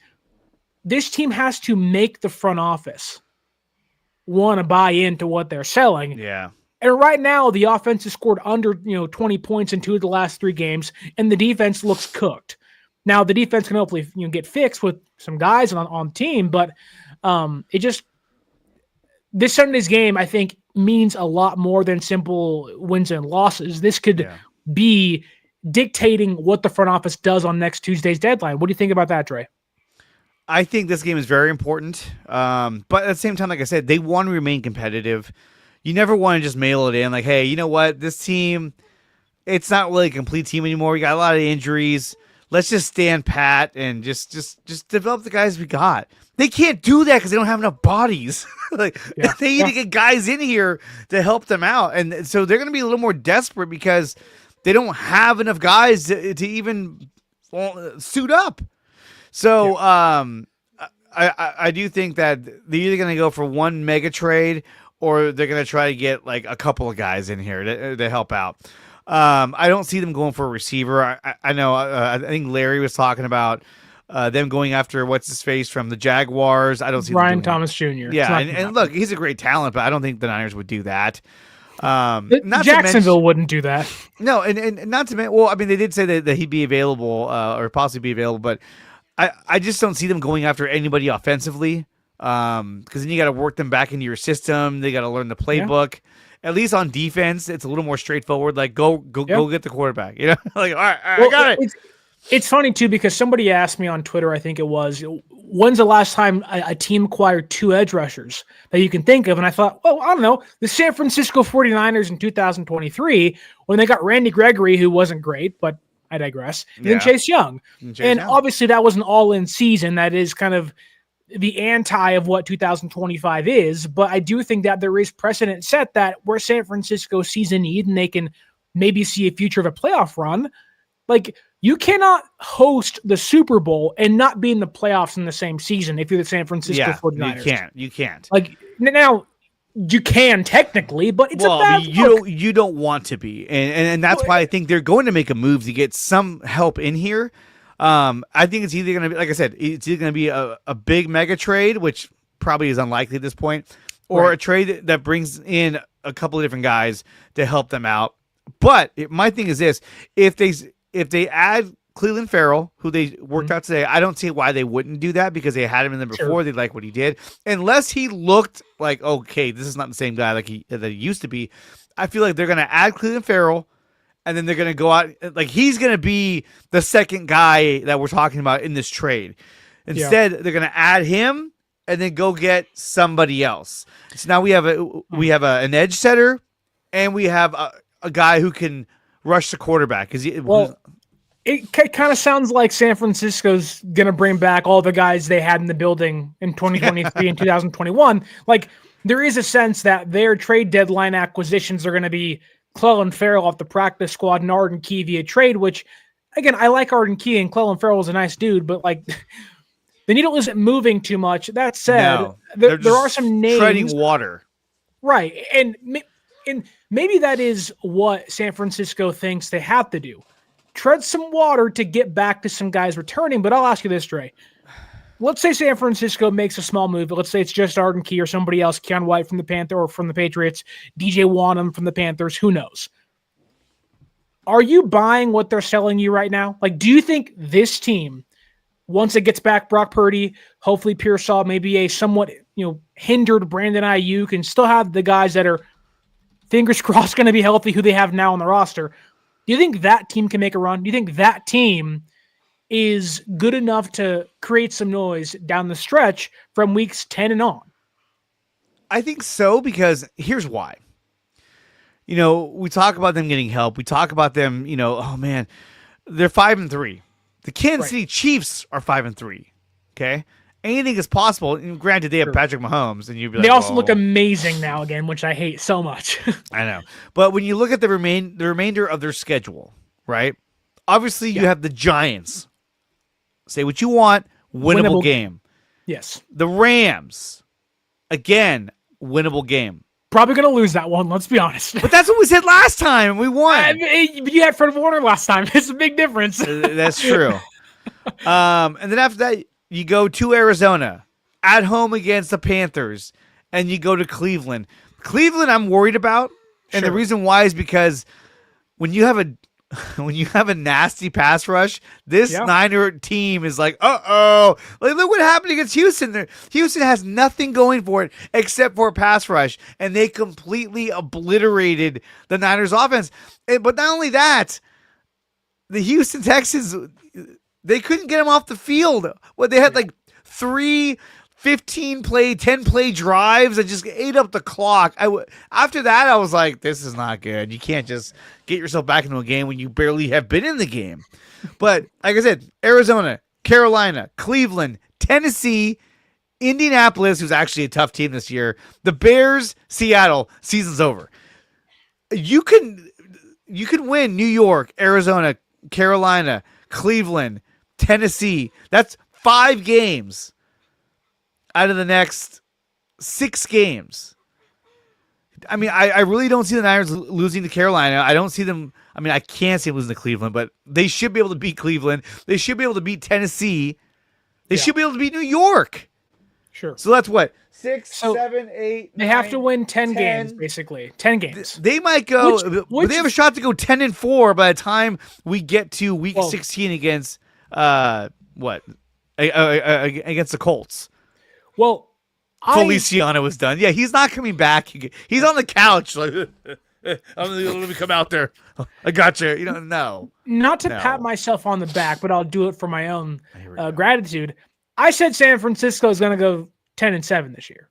this team has to make the front office want to buy into what they're selling. Yeah. And right now, the offense has scored under 20 points in 2 of the last 3 games, and the defense looks cooked. Now, the defense can hopefully get fixed with some guys on the team, but this Sunday's game, I think, means a lot more than simple wins and losses. This could be dictating what the front office does on next Tuesday's deadline. What do you think about that, Dre? I think this game is very important, but at the same time, like I said, they want to remain competitive. You never want to just mail it in like, hey, you know what? This team, it's not really a complete team anymore. We got a lot of injuries. let's just stand pat and just develop the guys we got. They can't do that because they don't have enough bodies. They need to get guys in here to help them out, and so they're going to be a little more desperate because they don't have enough guys to even suit up. So I do think that they're either going to go for one mega trade or they're going to try to get like a couple of guys in here to help out. I don't see them going for a receiver. I know. I think Larry was talking about them going after what's his face from the Jaguars. I don't see Brian Thomas Jr. Yeah, and look, he's a great talent, but I don't think the Niners would do that. Jacksonville wouldn't do that. No, and not to mention, well, I mean, they did say that he'd be available or possibly be available, but I just don't see them going after anybody offensively because then you got to work them back into your system. They got to learn the playbook. Yeah. At least on defense, it's a little more straightforward. Like go get the quarterback. You know, like all right, I got it. It's funny too because somebody asked me on Twitter, I think it was, when's the last time a team acquired 2 edge rushers that you can think of? And I thought, well, I don't know, the San Francisco 49ers in 2023 when they got Randy Gregory, who wasn't great, but I digress. And then Chase Young. Obviously that was an all-in season. That is kind of the anti of what 2025 is, but I do think that there is precedent set that where San Francisco sees a need and they can maybe see a future of a playoff run. Like, you cannot host the Super Bowl and not be in the playoffs in the same season if you're the San Francisco 49ers. You can't. Like, now you can technically, but it's a bad look. You don't want to be. And that's why I think they're going to make a move to get some help in here. I think it's either going to be, like I said, it's either going to be a big mega trade, which probably is unlikely at this point, or a trade that brings in a couple of different guys to help them out. But my thing is this: if they add Cleveland Farrell, who they worked out today, I don't see why they wouldn't do that because they had him in there before. Sure. They like what he did, unless he looked like, okay, this is not the same guy that he used to be. I feel like they're going to add Cleveland Farrell. And then they're going to go out, like he's going to be the second guy that we're talking about in this trade. Instead, they're going to add him and then go get somebody else. So now we have an edge setter, and we have a guy who can rush the quarterback. It kind of sounds like San Francisco's going to bring back all the guys they had in the building in 2023 and 2021. Like, there is a sense that their trade deadline acquisitions are going to be Clelin Ferrell off the practice squad and Arden Key via trade, which, again, I like Arden Key and Clelin Ferrell is a nice dude, but like the needle isn't moving too much. That said, there are some names. Treading water. Right. And maybe that is what San Francisco thinks they have to do. Tread some water to get back to some guys returning. But I'll ask you this, Dre. Let's say San Francisco makes a small move. Let's say it's just Arden Key or somebody else, Keion White from the Panthers or from the Patriots, DJ Wanham from the Panthers, who knows? Are you buying what they're selling you right now? Like, do you think this team, once it gets back Brock Purdy, hopefully Pearsall, maybe a somewhat hindered Brandon Aiyuk, and still have the guys that are, fingers crossed, going to be healthy who they have now on the roster, do you think that team can make a run? Do you think that team is good enough to create some noise down the stretch from weeks 10 and on? I think so, because here's why. We talk about them getting help. We talk about them, oh man, they're 5-3. The Kansas City Chiefs are 5-3. Okay. Anything is possible. And granted, they have Patrick Mahomes, and you'd be like, they also look amazing now again, which I hate so much. I know. But when you look at the remainder of their schedule, right? Obviously, you have the Giants. Say what you want, winnable game. Yes. The Rams, again, winnable game. Probably going to lose that one, let's be honest. But that's what we said last time, and we won. You had Fred Warner last time. It's a big difference. That's true. And then after that, you go to Arizona, at home against the Panthers, and you go to Cleveland. Cleveland, I'm worried about, and the reason why is because when you have a nasty pass rush, this Niner team is like, uh-oh. Like, look what happened against Houston. Houston has nothing going for it except for a pass rush, and they completely obliterated the Niners offense. But not only that, the Houston Texans, they couldn't get them off the field. They had like 3 15 play, 10 play drives that just ate up the clock. After that, I was like, this is not good. You can't just get yourself back into a game when you barely have been in the game. But like I said, Arizona, Carolina, Cleveland, Tennessee, Indianapolis, who's actually a tough team this year, the Bears, Seattle, season's over. You can win New York, Arizona, Carolina, Cleveland, Tennessee. That's 5 games out of the next 6 games. I mean, I really don't see the Niners losing to Carolina. I don't see them. I mean, I can't see them losing to Cleveland, but they should be able to beat Cleveland. They should be able to beat Tennessee. They should be able to beat New York. Sure. So that's what? 6, 7, 8, They 9, have to win 10 10 games, basically. 10 games. They might go, but they have a shot to go 10-4 by the time we get to week 16 against against the Colts. Well, Feliciano was done. Yeah, he's not coming back. He's on the couch. Like, let me come out there. I got you. No. Not to pat myself on the back, but I'll do it for my own gratitude. I said San Francisco is going to go 10-7 this year.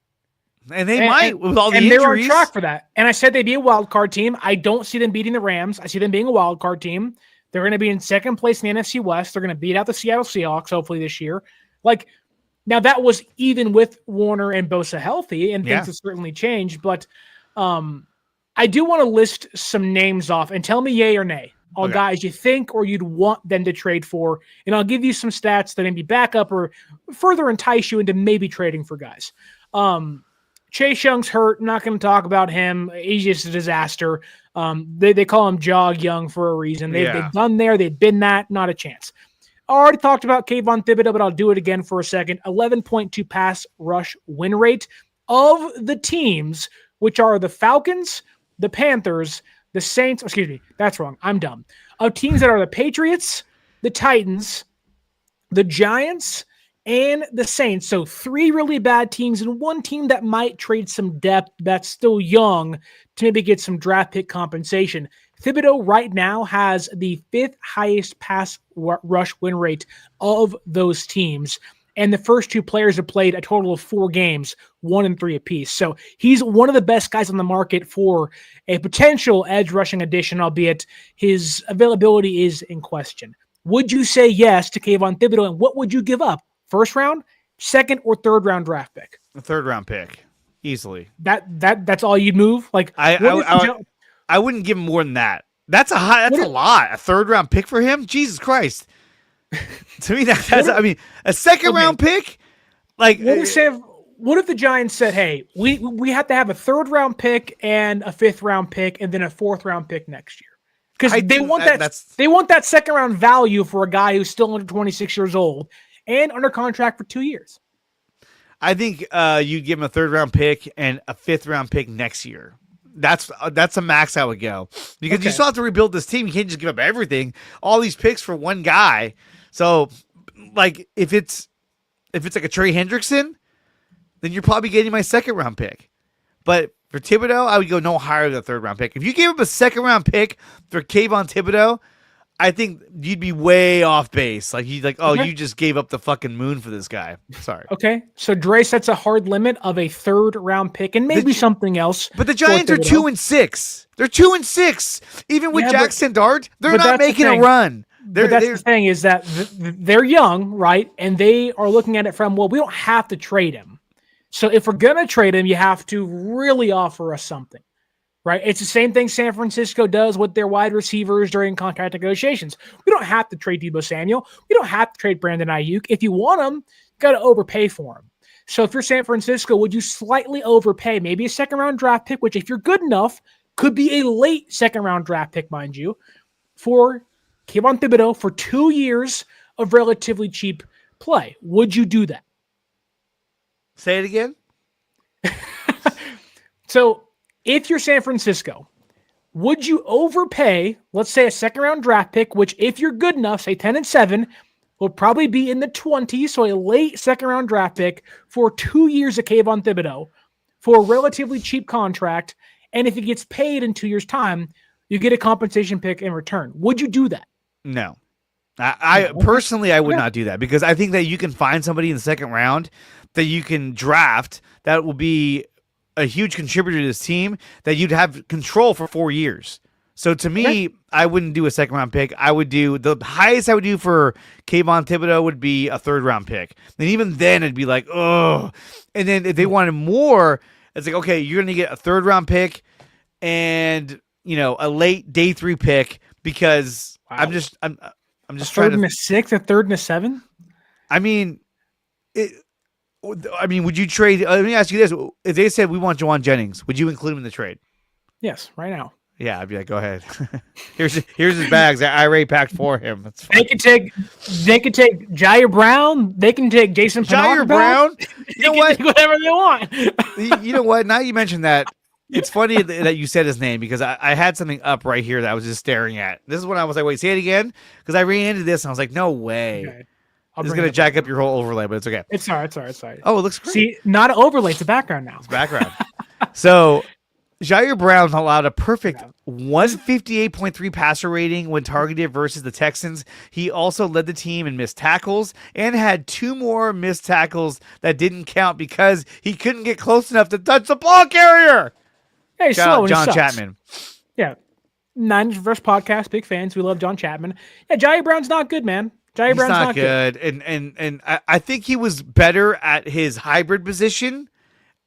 And they might with all the injuries. And they're on track for that. And I said they'd be a wild card team. I don't see them beating the Rams. I see them being a wild card team. They're going to be in second place in the NFC West. They're going to beat out the Seattle Seahawks hopefully this year. Now that was even with Warner and Bosa healthy, and things have certainly changed. But I do want to list some names off and tell me yay or nay on guys you think or you'd want them to trade for. And I'll give you some stats that maybe back up or further entice you into maybe trading for guys. Chase Young's hurt. Not going to talk about him. He's just a disaster. They call him Jog Young for a reason. They've done there. They've been that. Not a chance. I already talked about Kayvon Thibodeaux, but I'll do it again for a second. 11.2 pass rush win rate of the teams, which are the Falcons, the Panthers, the Saints. Excuse me. That's wrong. I'm dumb. Of teams that are the Patriots, the Titans, the Giants, and the Saints. So 3 really bad teams and 1 team that might trade some depth that's still young to maybe get some draft pick compensation. Thibodeaux right now has the 5th highest pass rush win rate of those teams. And the first 2 players have played a total of 4 games, 1 and 3 apiece. So he's one of the best guys on the market for a potential edge rushing addition, albeit his availability is in question. Would you say yes to Kayvon Thibodeaux, and what would you give up? First round, second, or third round draft pick? A third round pick, easily. That's all you'd move? I wouldn't give him more than that. That's a lot. A third round pick for him? Jesus Christ. To me, a second round pick? What if the Giants said, hey, we have to have a third round pick and a 5th round pick and then a 4th round pick next year? Because they want that second round value for a guy who's still under 26 years old and under contract for 2 years. I think you give him a 3rd round pick and a 5th round pick next year. That's a max I would go, because you still have to rebuild this team. You can't just give up everything, all these picks for one guy. So, if it's like a Trey Hendrickson, then you're probably getting my 2nd round pick. But for Thibodeaux, I would go no higher than a 3rd round pick. If you gave up a 2nd round pick for Kayvon Thibodeaux, I think you'd be way off base. You just gave up the fucking moon for this guy. Sorry. Okay. So Dre sets a hard limit of a 3rd round pick and maybe something else. But the Giants are 2-6. They're 2-6. Even with Jackson Dart, they're not making a run. The thing is that they're young, right? And they are looking at it from, we don't have to trade him. So if we're going to trade him, you have to really offer us something. Right? It's the same thing San Francisco does with their wide receivers during contract negotiations. We don't have to trade Deebo Samuel. We don't have to trade Brandon Aiyuk. If you want him, you got to overpay for him. So if you're San Francisco, would you slightly overpay? Maybe a 2nd round draft pick, which if you're good enough, could be a late 2nd round draft pick, mind you, for Kayvon Thibodeaux for 2 years of relatively cheap play. Would you do that? Say it again. So if you're San Francisco, would you overpay, let's say a 2nd round draft pick, which if you're good enough, say 10-7, will probably be in the 20s, so a late 2nd round draft pick for 2 years of Kayvon Thibodeaux for a relatively cheap contract, and if he gets paid in 2 years' time, you get a compensation pick in return. Would you do that? No. I personally would not do that, because I think that you can find somebody in the 2nd round that you can draft that will be a huge contributor to this team that you'd have control for 4 years. So to me, I wouldn't do a second round pick. I would do the highest I would do for Kayvon Thibodeaux would be a third round pick. And even then it'd be like, oh. And then if they wanted more, it's like, okay, you're going to get a third round pick and, a late day 3 pick because I'm just trying to. Third and a 6, a third and a 7. I mean, would you trade? Let me ask you this: if they said we want Jauan Jennings, would you include him in the trade? Yes, right now. Yeah, I'd be like, go ahead. here's his bags. I already packed for him. That's fine. They could take Jair Brown. They can take Jason Jair Brown. You know what? Whatever they want. You know what? Now you mentioned that. It's funny that you said his name because I had something up right here that I was just staring at. This is when I was like, wait, say it again? Because I ran into this and I was like, no way. Okay. This is going to jack up your whole overlay, but it's okay. It's all right. Oh, it looks great. See, not an overlay. It's a background now. It's background. So, Jair Brown allowed a perfect 158.3 passer rating when targeted versus the Texans. He also led the team in missed tackles and had 2 more missed tackles that didn't count because he couldn't get close enough to touch the ball carrier. Hey, Shout out John Chapman. Yeah. Niners Verse Podcast, big fans. We love John Chapman. Yeah, Jair Brown's not good, man. Jair Brown's not good. And I think he was better at his hybrid position.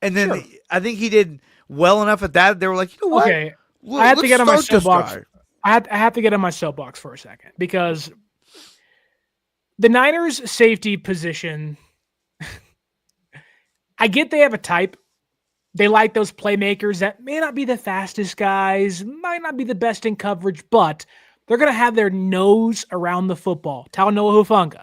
And then I think he did well enough at that. They were like, you know what? Okay. I have to get on my soapbox. I have to get on my soapbox for a second because the Niners safety position, I get they have a type. They like those playmakers that may not be the fastest guys, might not be the best in coverage, but they're going to have their nose around the football. Talanoa Hufanga,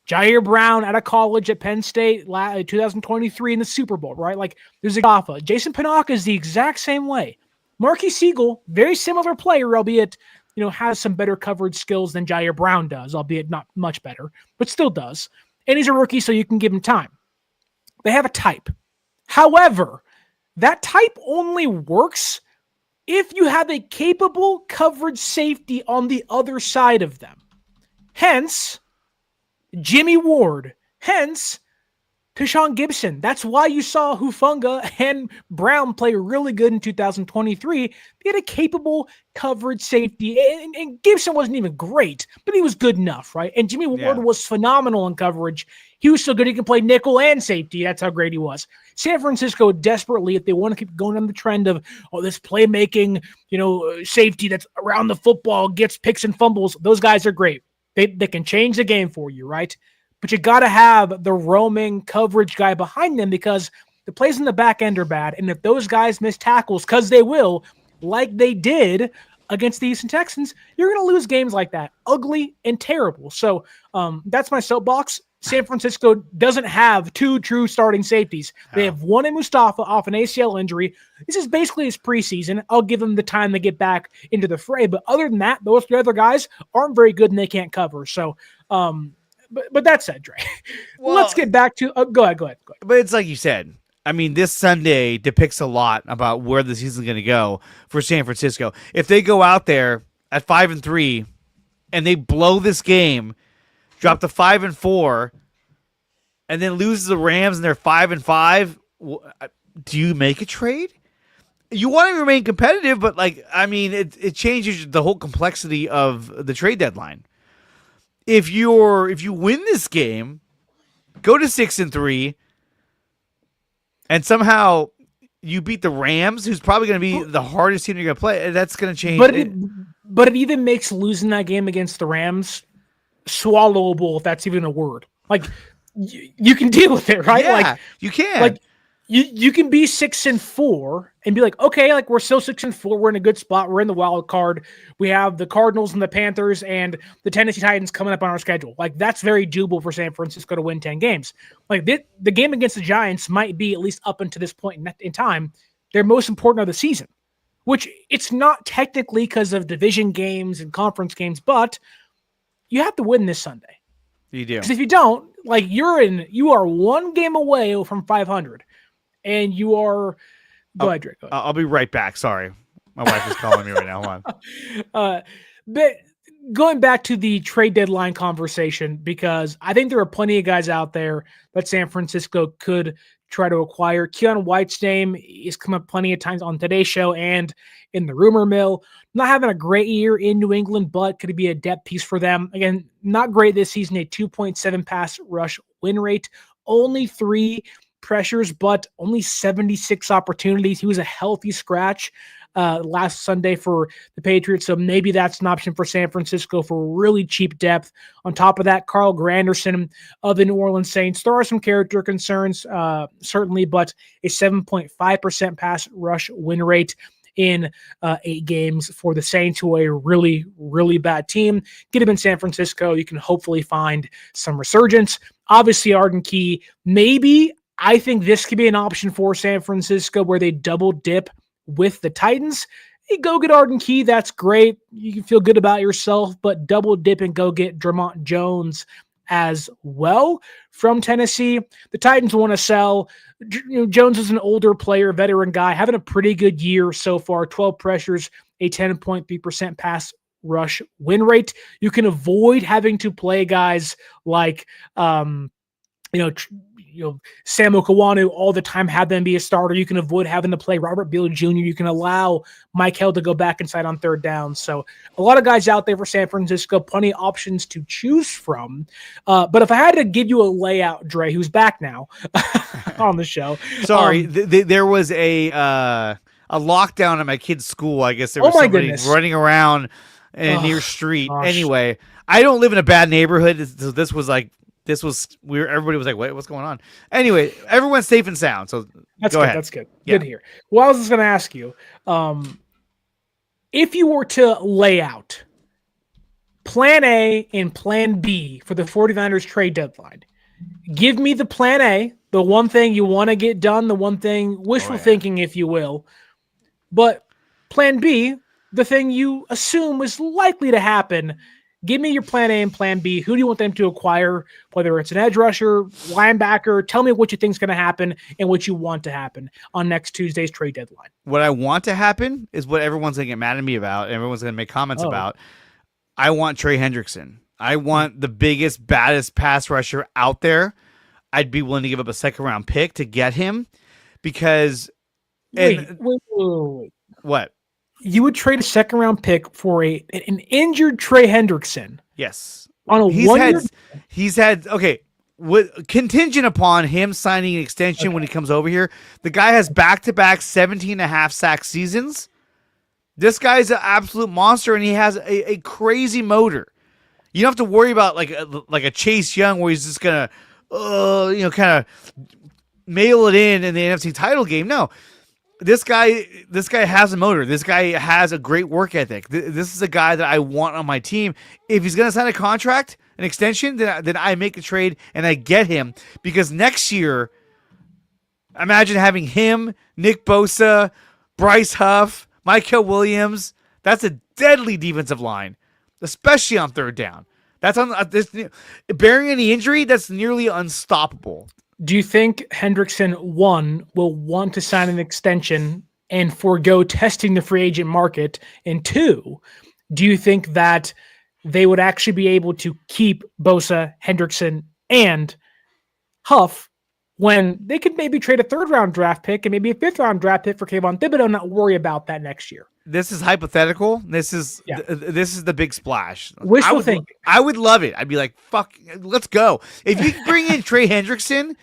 Jair Brown out of college at Penn State, 2023 in the Super Bowl, right? Like, there's a Gaffa. Jason Pinnock is the exact same way. Marquis Siegel, very similar player, albeit, has some better coverage skills than Jair Brown does, albeit not much better, but still does. And he's a rookie, so you can give him time. They have a type. However, that type only works if you have a capable coverage safety on the other side of them. Hence, Jimmy Ward. Hence, Keshawn Gibson. That's why you saw Hufanga and Brown play really good in 2023. They had a capable coverage safety. And Gibson wasn't even great, but he was good enough, right? And Jimmy Ward was phenomenal in coverage. He was so good he could play nickel and safety. That's how great he was. San Francisco desperately, if they want to keep going on the trend of this playmaking, safety that's around the football, gets picks and fumbles, those guys are great. They can change the game for you, right? But you got to have the roaming coverage guy behind them because the plays in the back end are bad. And if those guys miss tackles, because they will, like they did against the Houston Texans, you're going to lose games like that. Ugly and terrible. So that's my soapbox. San Francisco doesn't have 2 true starting safeties. They have one in Mustafa off an ACL injury. This is basically his preseason. I'll give him the time to get back into the fray. But other than that, those 3 other guys aren't very good and they can't cover. So, but that said, Dre, let's get back to go ahead. But it's like you said. I mean, this Sunday depicts a lot about where the season's going to go for San Francisco. If they go out there at 5-3 and they blow this game, drop to 5-4, and then lose the Rams and they're 5-5, do you make a trade? You want to remain competitive, but it changes the whole complexity of the trade deadline. If you win this game, go to 6-3, and somehow you beat the Rams, who's probably going to be the hardest team you're going to play, that's going to change. But it even makes losing that game against the Rams swallowable, if that's even a word. Like, you can deal with it, right? Yeah, you can. Like, you can be 6-4 and be like, okay, like we're still 6-4. We're in a good spot. We're in the wild card. We have the Cardinals and the Panthers and the Tennessee Titans coming up on our schedule. Like, that's very doable for San Francisco to win 10 games. Like, the game against the Giants might be, at least up until this point in time, their most important of the season, which it's not technically because of division games and conference games, but you have to win this Sunday. You do. Because if you don't, like, you are one game away from 500. And you are. Go ahead, Drake. Go ahead. I'll be right back. Sorry, my wife is calling me right now. Hold on. But going back to the trade deadline conversation, because I think there are plenty of guys out there that San Francisco could try to acquire. Keion White's name is come up plenty of times on today's show and in the rumor mill. Not having a great year in New England, but could be a depth piece for them. Again, not great this season, a 2.7 pass rush win rate, only 3 pressures, but only 76 opportunities. He was a healthy scratch last Sunday for the Patriots, so maybe that's an option for San Francisco for really cheap depth. On top of that, Carl Granderson of the New Orleans Saints. There are some character concerns, certainly, but a 7.5% pass rush win rate in 8 games for the Saints, who are a really, really bad team. Get him in San Francisco. You can hopefully find some resurgence. Obviously, Arden Key, maybe. I think this could be an option for San Francisco where they double dip with the Titans. You go get Arden Key, that's great. You can feel good about yourself, but double dip and go get Drummond Jones as well from Tennessee. The Titans want to sell. Jones is an older player, veteran guy, having a pretty good year so far. 12 pressures, a 10.3% pass rush win rate. You can avoid having to play guys like, Samuel Kawanu all the time, have them be a starter. You can avoid having to play Robert Beal Jr. You can allow Mike Hill to go back inside on third down. So a lot of guys out there for San Francisco, plenty of options to choose from. But if I had to give you a layout, Dre, who's back now on the show. Sorry, there was a lockdown at my kid's school. I guess there was somebody running around in a near street. Gosh. Anyway, I don't live in a bad neighborhood. So everybody was like, what's going on? Anyway, everyone's safe and sound. So that's go good. ahead. That's good. Yeah. Good to hear. Well, I was just going to ask you, if you were to lay out plan A and plan B for the 49ers trade deadline, give me the plan A, the one thing you want to get done, the one thing wishful thinking, if you will. But plan B, the thing you assume is likely to happen. Give me your plan A and plan B. Who do you want them to acquire, whether it's an edge rusher, linebacker? Tell me what you think is going to happen and what you want to happen on next Tuesday's trade deadline. What I want to happen is what everyone's going to get mad at me about. Everyone's going to make comments about. I want Trey Hendrickson. I want the biggest, baddest pass rusher out there. I'd be willing to give up a second-round pick to get him because... Wait. What? You would trade a second-round pick for an injured Trey Hendrickson. Yes. On a one-year... He's had contingent upon him signing an extension when he comes over here. The guy has back-to-back 17.5 sack seasons. This guy's an absolute monster, and he has a crazy motor. You don't have to worry about like a Chase Young where he's just gonna, kind of mail it in the NFC title game. No. This guy has a motor. This guy has a great work ethic. This is a guy that I want on my team. If he's going to sign a contract, an extension, then I make a trade and I get him. Because next year, imagine having him, Nick Bosa, Bryce Huff, Michael Williams. That's a deadly defensive line, especially on third down. That's bearing any injury, that's nearly unstoppable. Do you think Hendrickson, 1, will want to sign an extension and forego testing the free agent market? And 2, do you think that they would actually be able to keep Bosa, Hendrickson, and Huff when they could maybe trade a 3rd-round draft pick and maybe a 5th-round draft pick for Kayvon Thibodeaux and not worry about that next year? This is hypothetical. This is the big splash. Wishful thinking. I would love it. I'd be like, fuck, let's go. If you bring in Trey Hendrickson,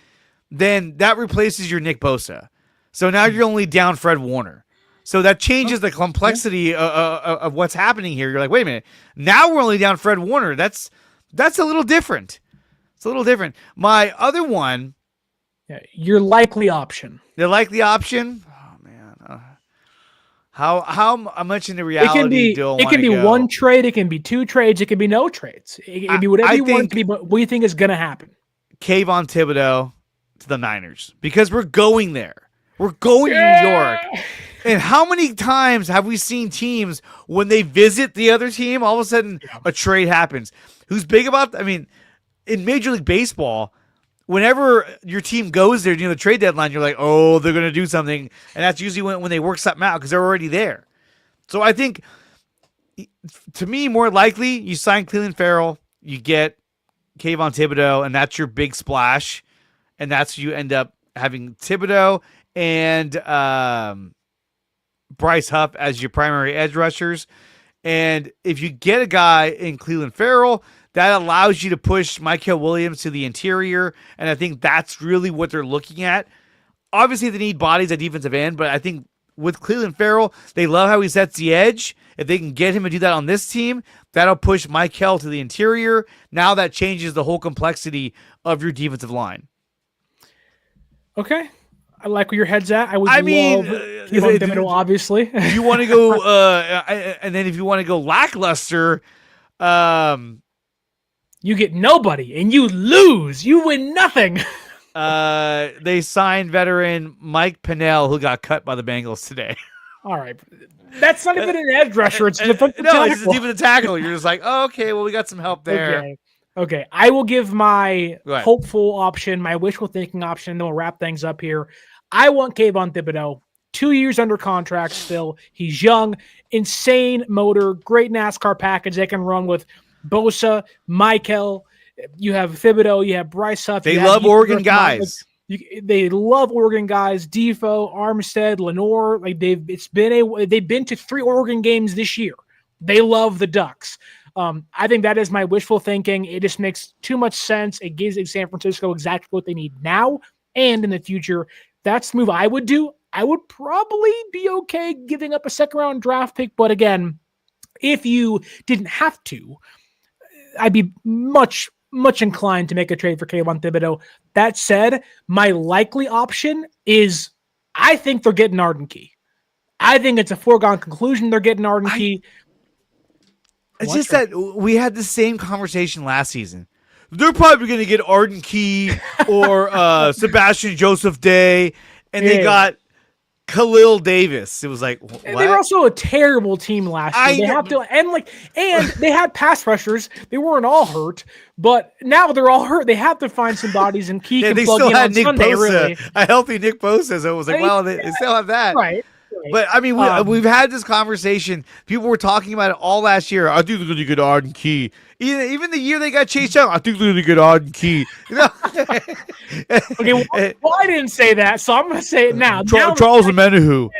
then that replaces your Nick Bosa. So now you're only down Fred Warner. So that changes the complexity of what's happening here. You're like, wait a minute. Now we're only down Fred Warner. That's a little different. It's a little different. My other one. Yeah, your likely option. The likely option? Oh, man. How much in the reality do I want to go? It can be one trade. It can be 2 trades. It can be no trades. It can be whatever you want it to be. But what do you think is going to happen? Kayvon Thibodeaux to the Niners, because we're going there. We're going to New York. And how many times have we seen teams when they visit the other team, all of a sudden a trade happens? Who's big about in Major League Baseball, whenever your team goes there during the trade deadline, you're like, oh, they're going to do something. And that's usually when they work something out because they're already there. So I think to me, more likely you sign Cleveland Farrell, you get Kayvon Thibodeaux, and that's your big splash, and that's you end up having Thibodeaux and Bryce Huff as your primary edge rushers. And if you get a guy in Cleveland Farrell, that allows you to push Michael Williams to the interior, and I think that's really what they're looking at. Obviously, they need bodies at defensive end, but I think with Cleveland Farrell, they love how he sets the edge. If they can get him to do that on this team, that'll push Michael to the interior. Now that changes the whole complexity of your defensive line. Okay. I like where your head's at. I mean, Kayvon Thibodeaux, obviously. If you want to go, and then if you want to go lackluster, you get nobody and you lose. You win nothing. They signed veteran Mike Pennell, who got cut by the Bengals today. All right. That's not even an edge rusher. It's it's just even a tackle. You're just like, oh, okay, well, we got some help there. Okay. I will give my hopeful option, my wishful thinking option, and then we'll wrap things up here. I want Kayvon Thibodeaux. 2 years under contract still. He's young, insane motor, great NASCAR package they can run with Bosa, Michael. You have Thibodeaux, you have Bryce Huff. They love Oregon guys. They love Oregon guys. Defoe, Armstead, Lenore. Like they've been to 3 Oregon games this year. They love the Ducks. I think that is my wishful thinking. It just makes too much sense. It gives San Francisco exactly what they need now and in the future. That's the move I would do. I would probably be okay giving up a second-round draft pick, but again, if you didn't have to, I'd be much inclined to make a trade for Kayvon Thibodeaux. That said, my likely option is I think they're getting Arden Key. I think it's a foregone conclusion they're getting Arden Key. It's just that we had the same conversation last season. They're probably going to get Arden Key or Sebastian Joseph Day, and they got Khalil Davis. It was like, what? They were also a terrible team last year. And they had pass rushers. They weren't all hurt, but now they're all hurt. They have to find some bodies, and Key can plug in on Sunday. Really, a healthy Nick Bosa. So it was like, wow, they still have that, right? But I mean, we've had this conversation. People were talking about it all last year. I think they're going to get Arden Key. Even the year they got Chase Young, I think they're going to get Arden Key. Okay, well, I didn't say that, so I'm going to say it now. Charles Omenihu.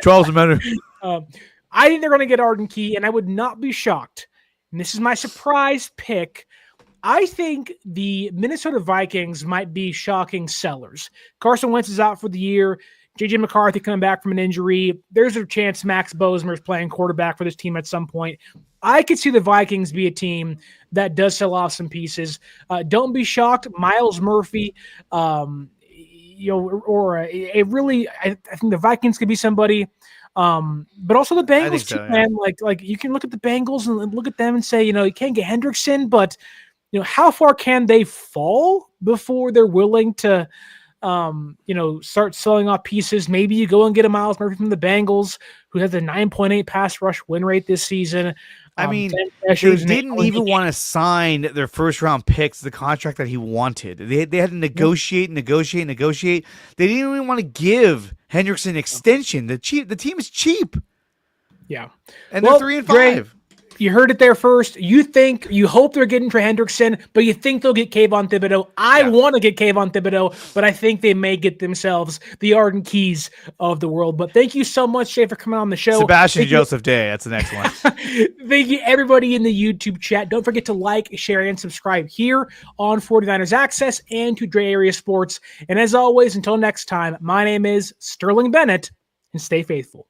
I think they're going to get Arden Key, and I would not be shocked. And this is my surprise pick. I think the Minnesota Vikings might be shocking sellers. Carson Wentz is out for the year. J.J. McCarthy coming back from an injury. There's a chance Max Bozemer is playing quarterback for this team at some point. I could see the Vikings be a team that does sell off some pieces. Don't be shocked. Miles Murphy, I think the Vikings could be somebody. But also the Bengals too, man. Like you can look at the Bengals and look at them and say, you can't get Hendrickson, but how far can they fall before they're willing to start selling off pieces? Maybe you go and get a Miles Murphy from the Bengals, who has a 9.8 pass rush win rate this season. I mean, they didn't even want to sign their first round picks, the contract that he wanted. They had to negotiate. They didn't even want to give Hendrickson an extension. The team is cheap. Yeah. And they're 3-5. Dre, you heard it there first. You hope they're getting for Hendrickson, but you think they'll get Kayvon Thibodeaux. I want to get Kayvon Thibodeaux, but I think they may get themselves the Arden Keys of the world. But thank you so much, Jay, for coming on the show. Sebastian Joseph Day. That's the next one. Thank you, everybody in the YouTube chat. Don't forget to like, share, and subscribe here on 49ers Access and to Dre Area Sports. And as always, until next time, my name is Sterling Bennett, and stay faithful.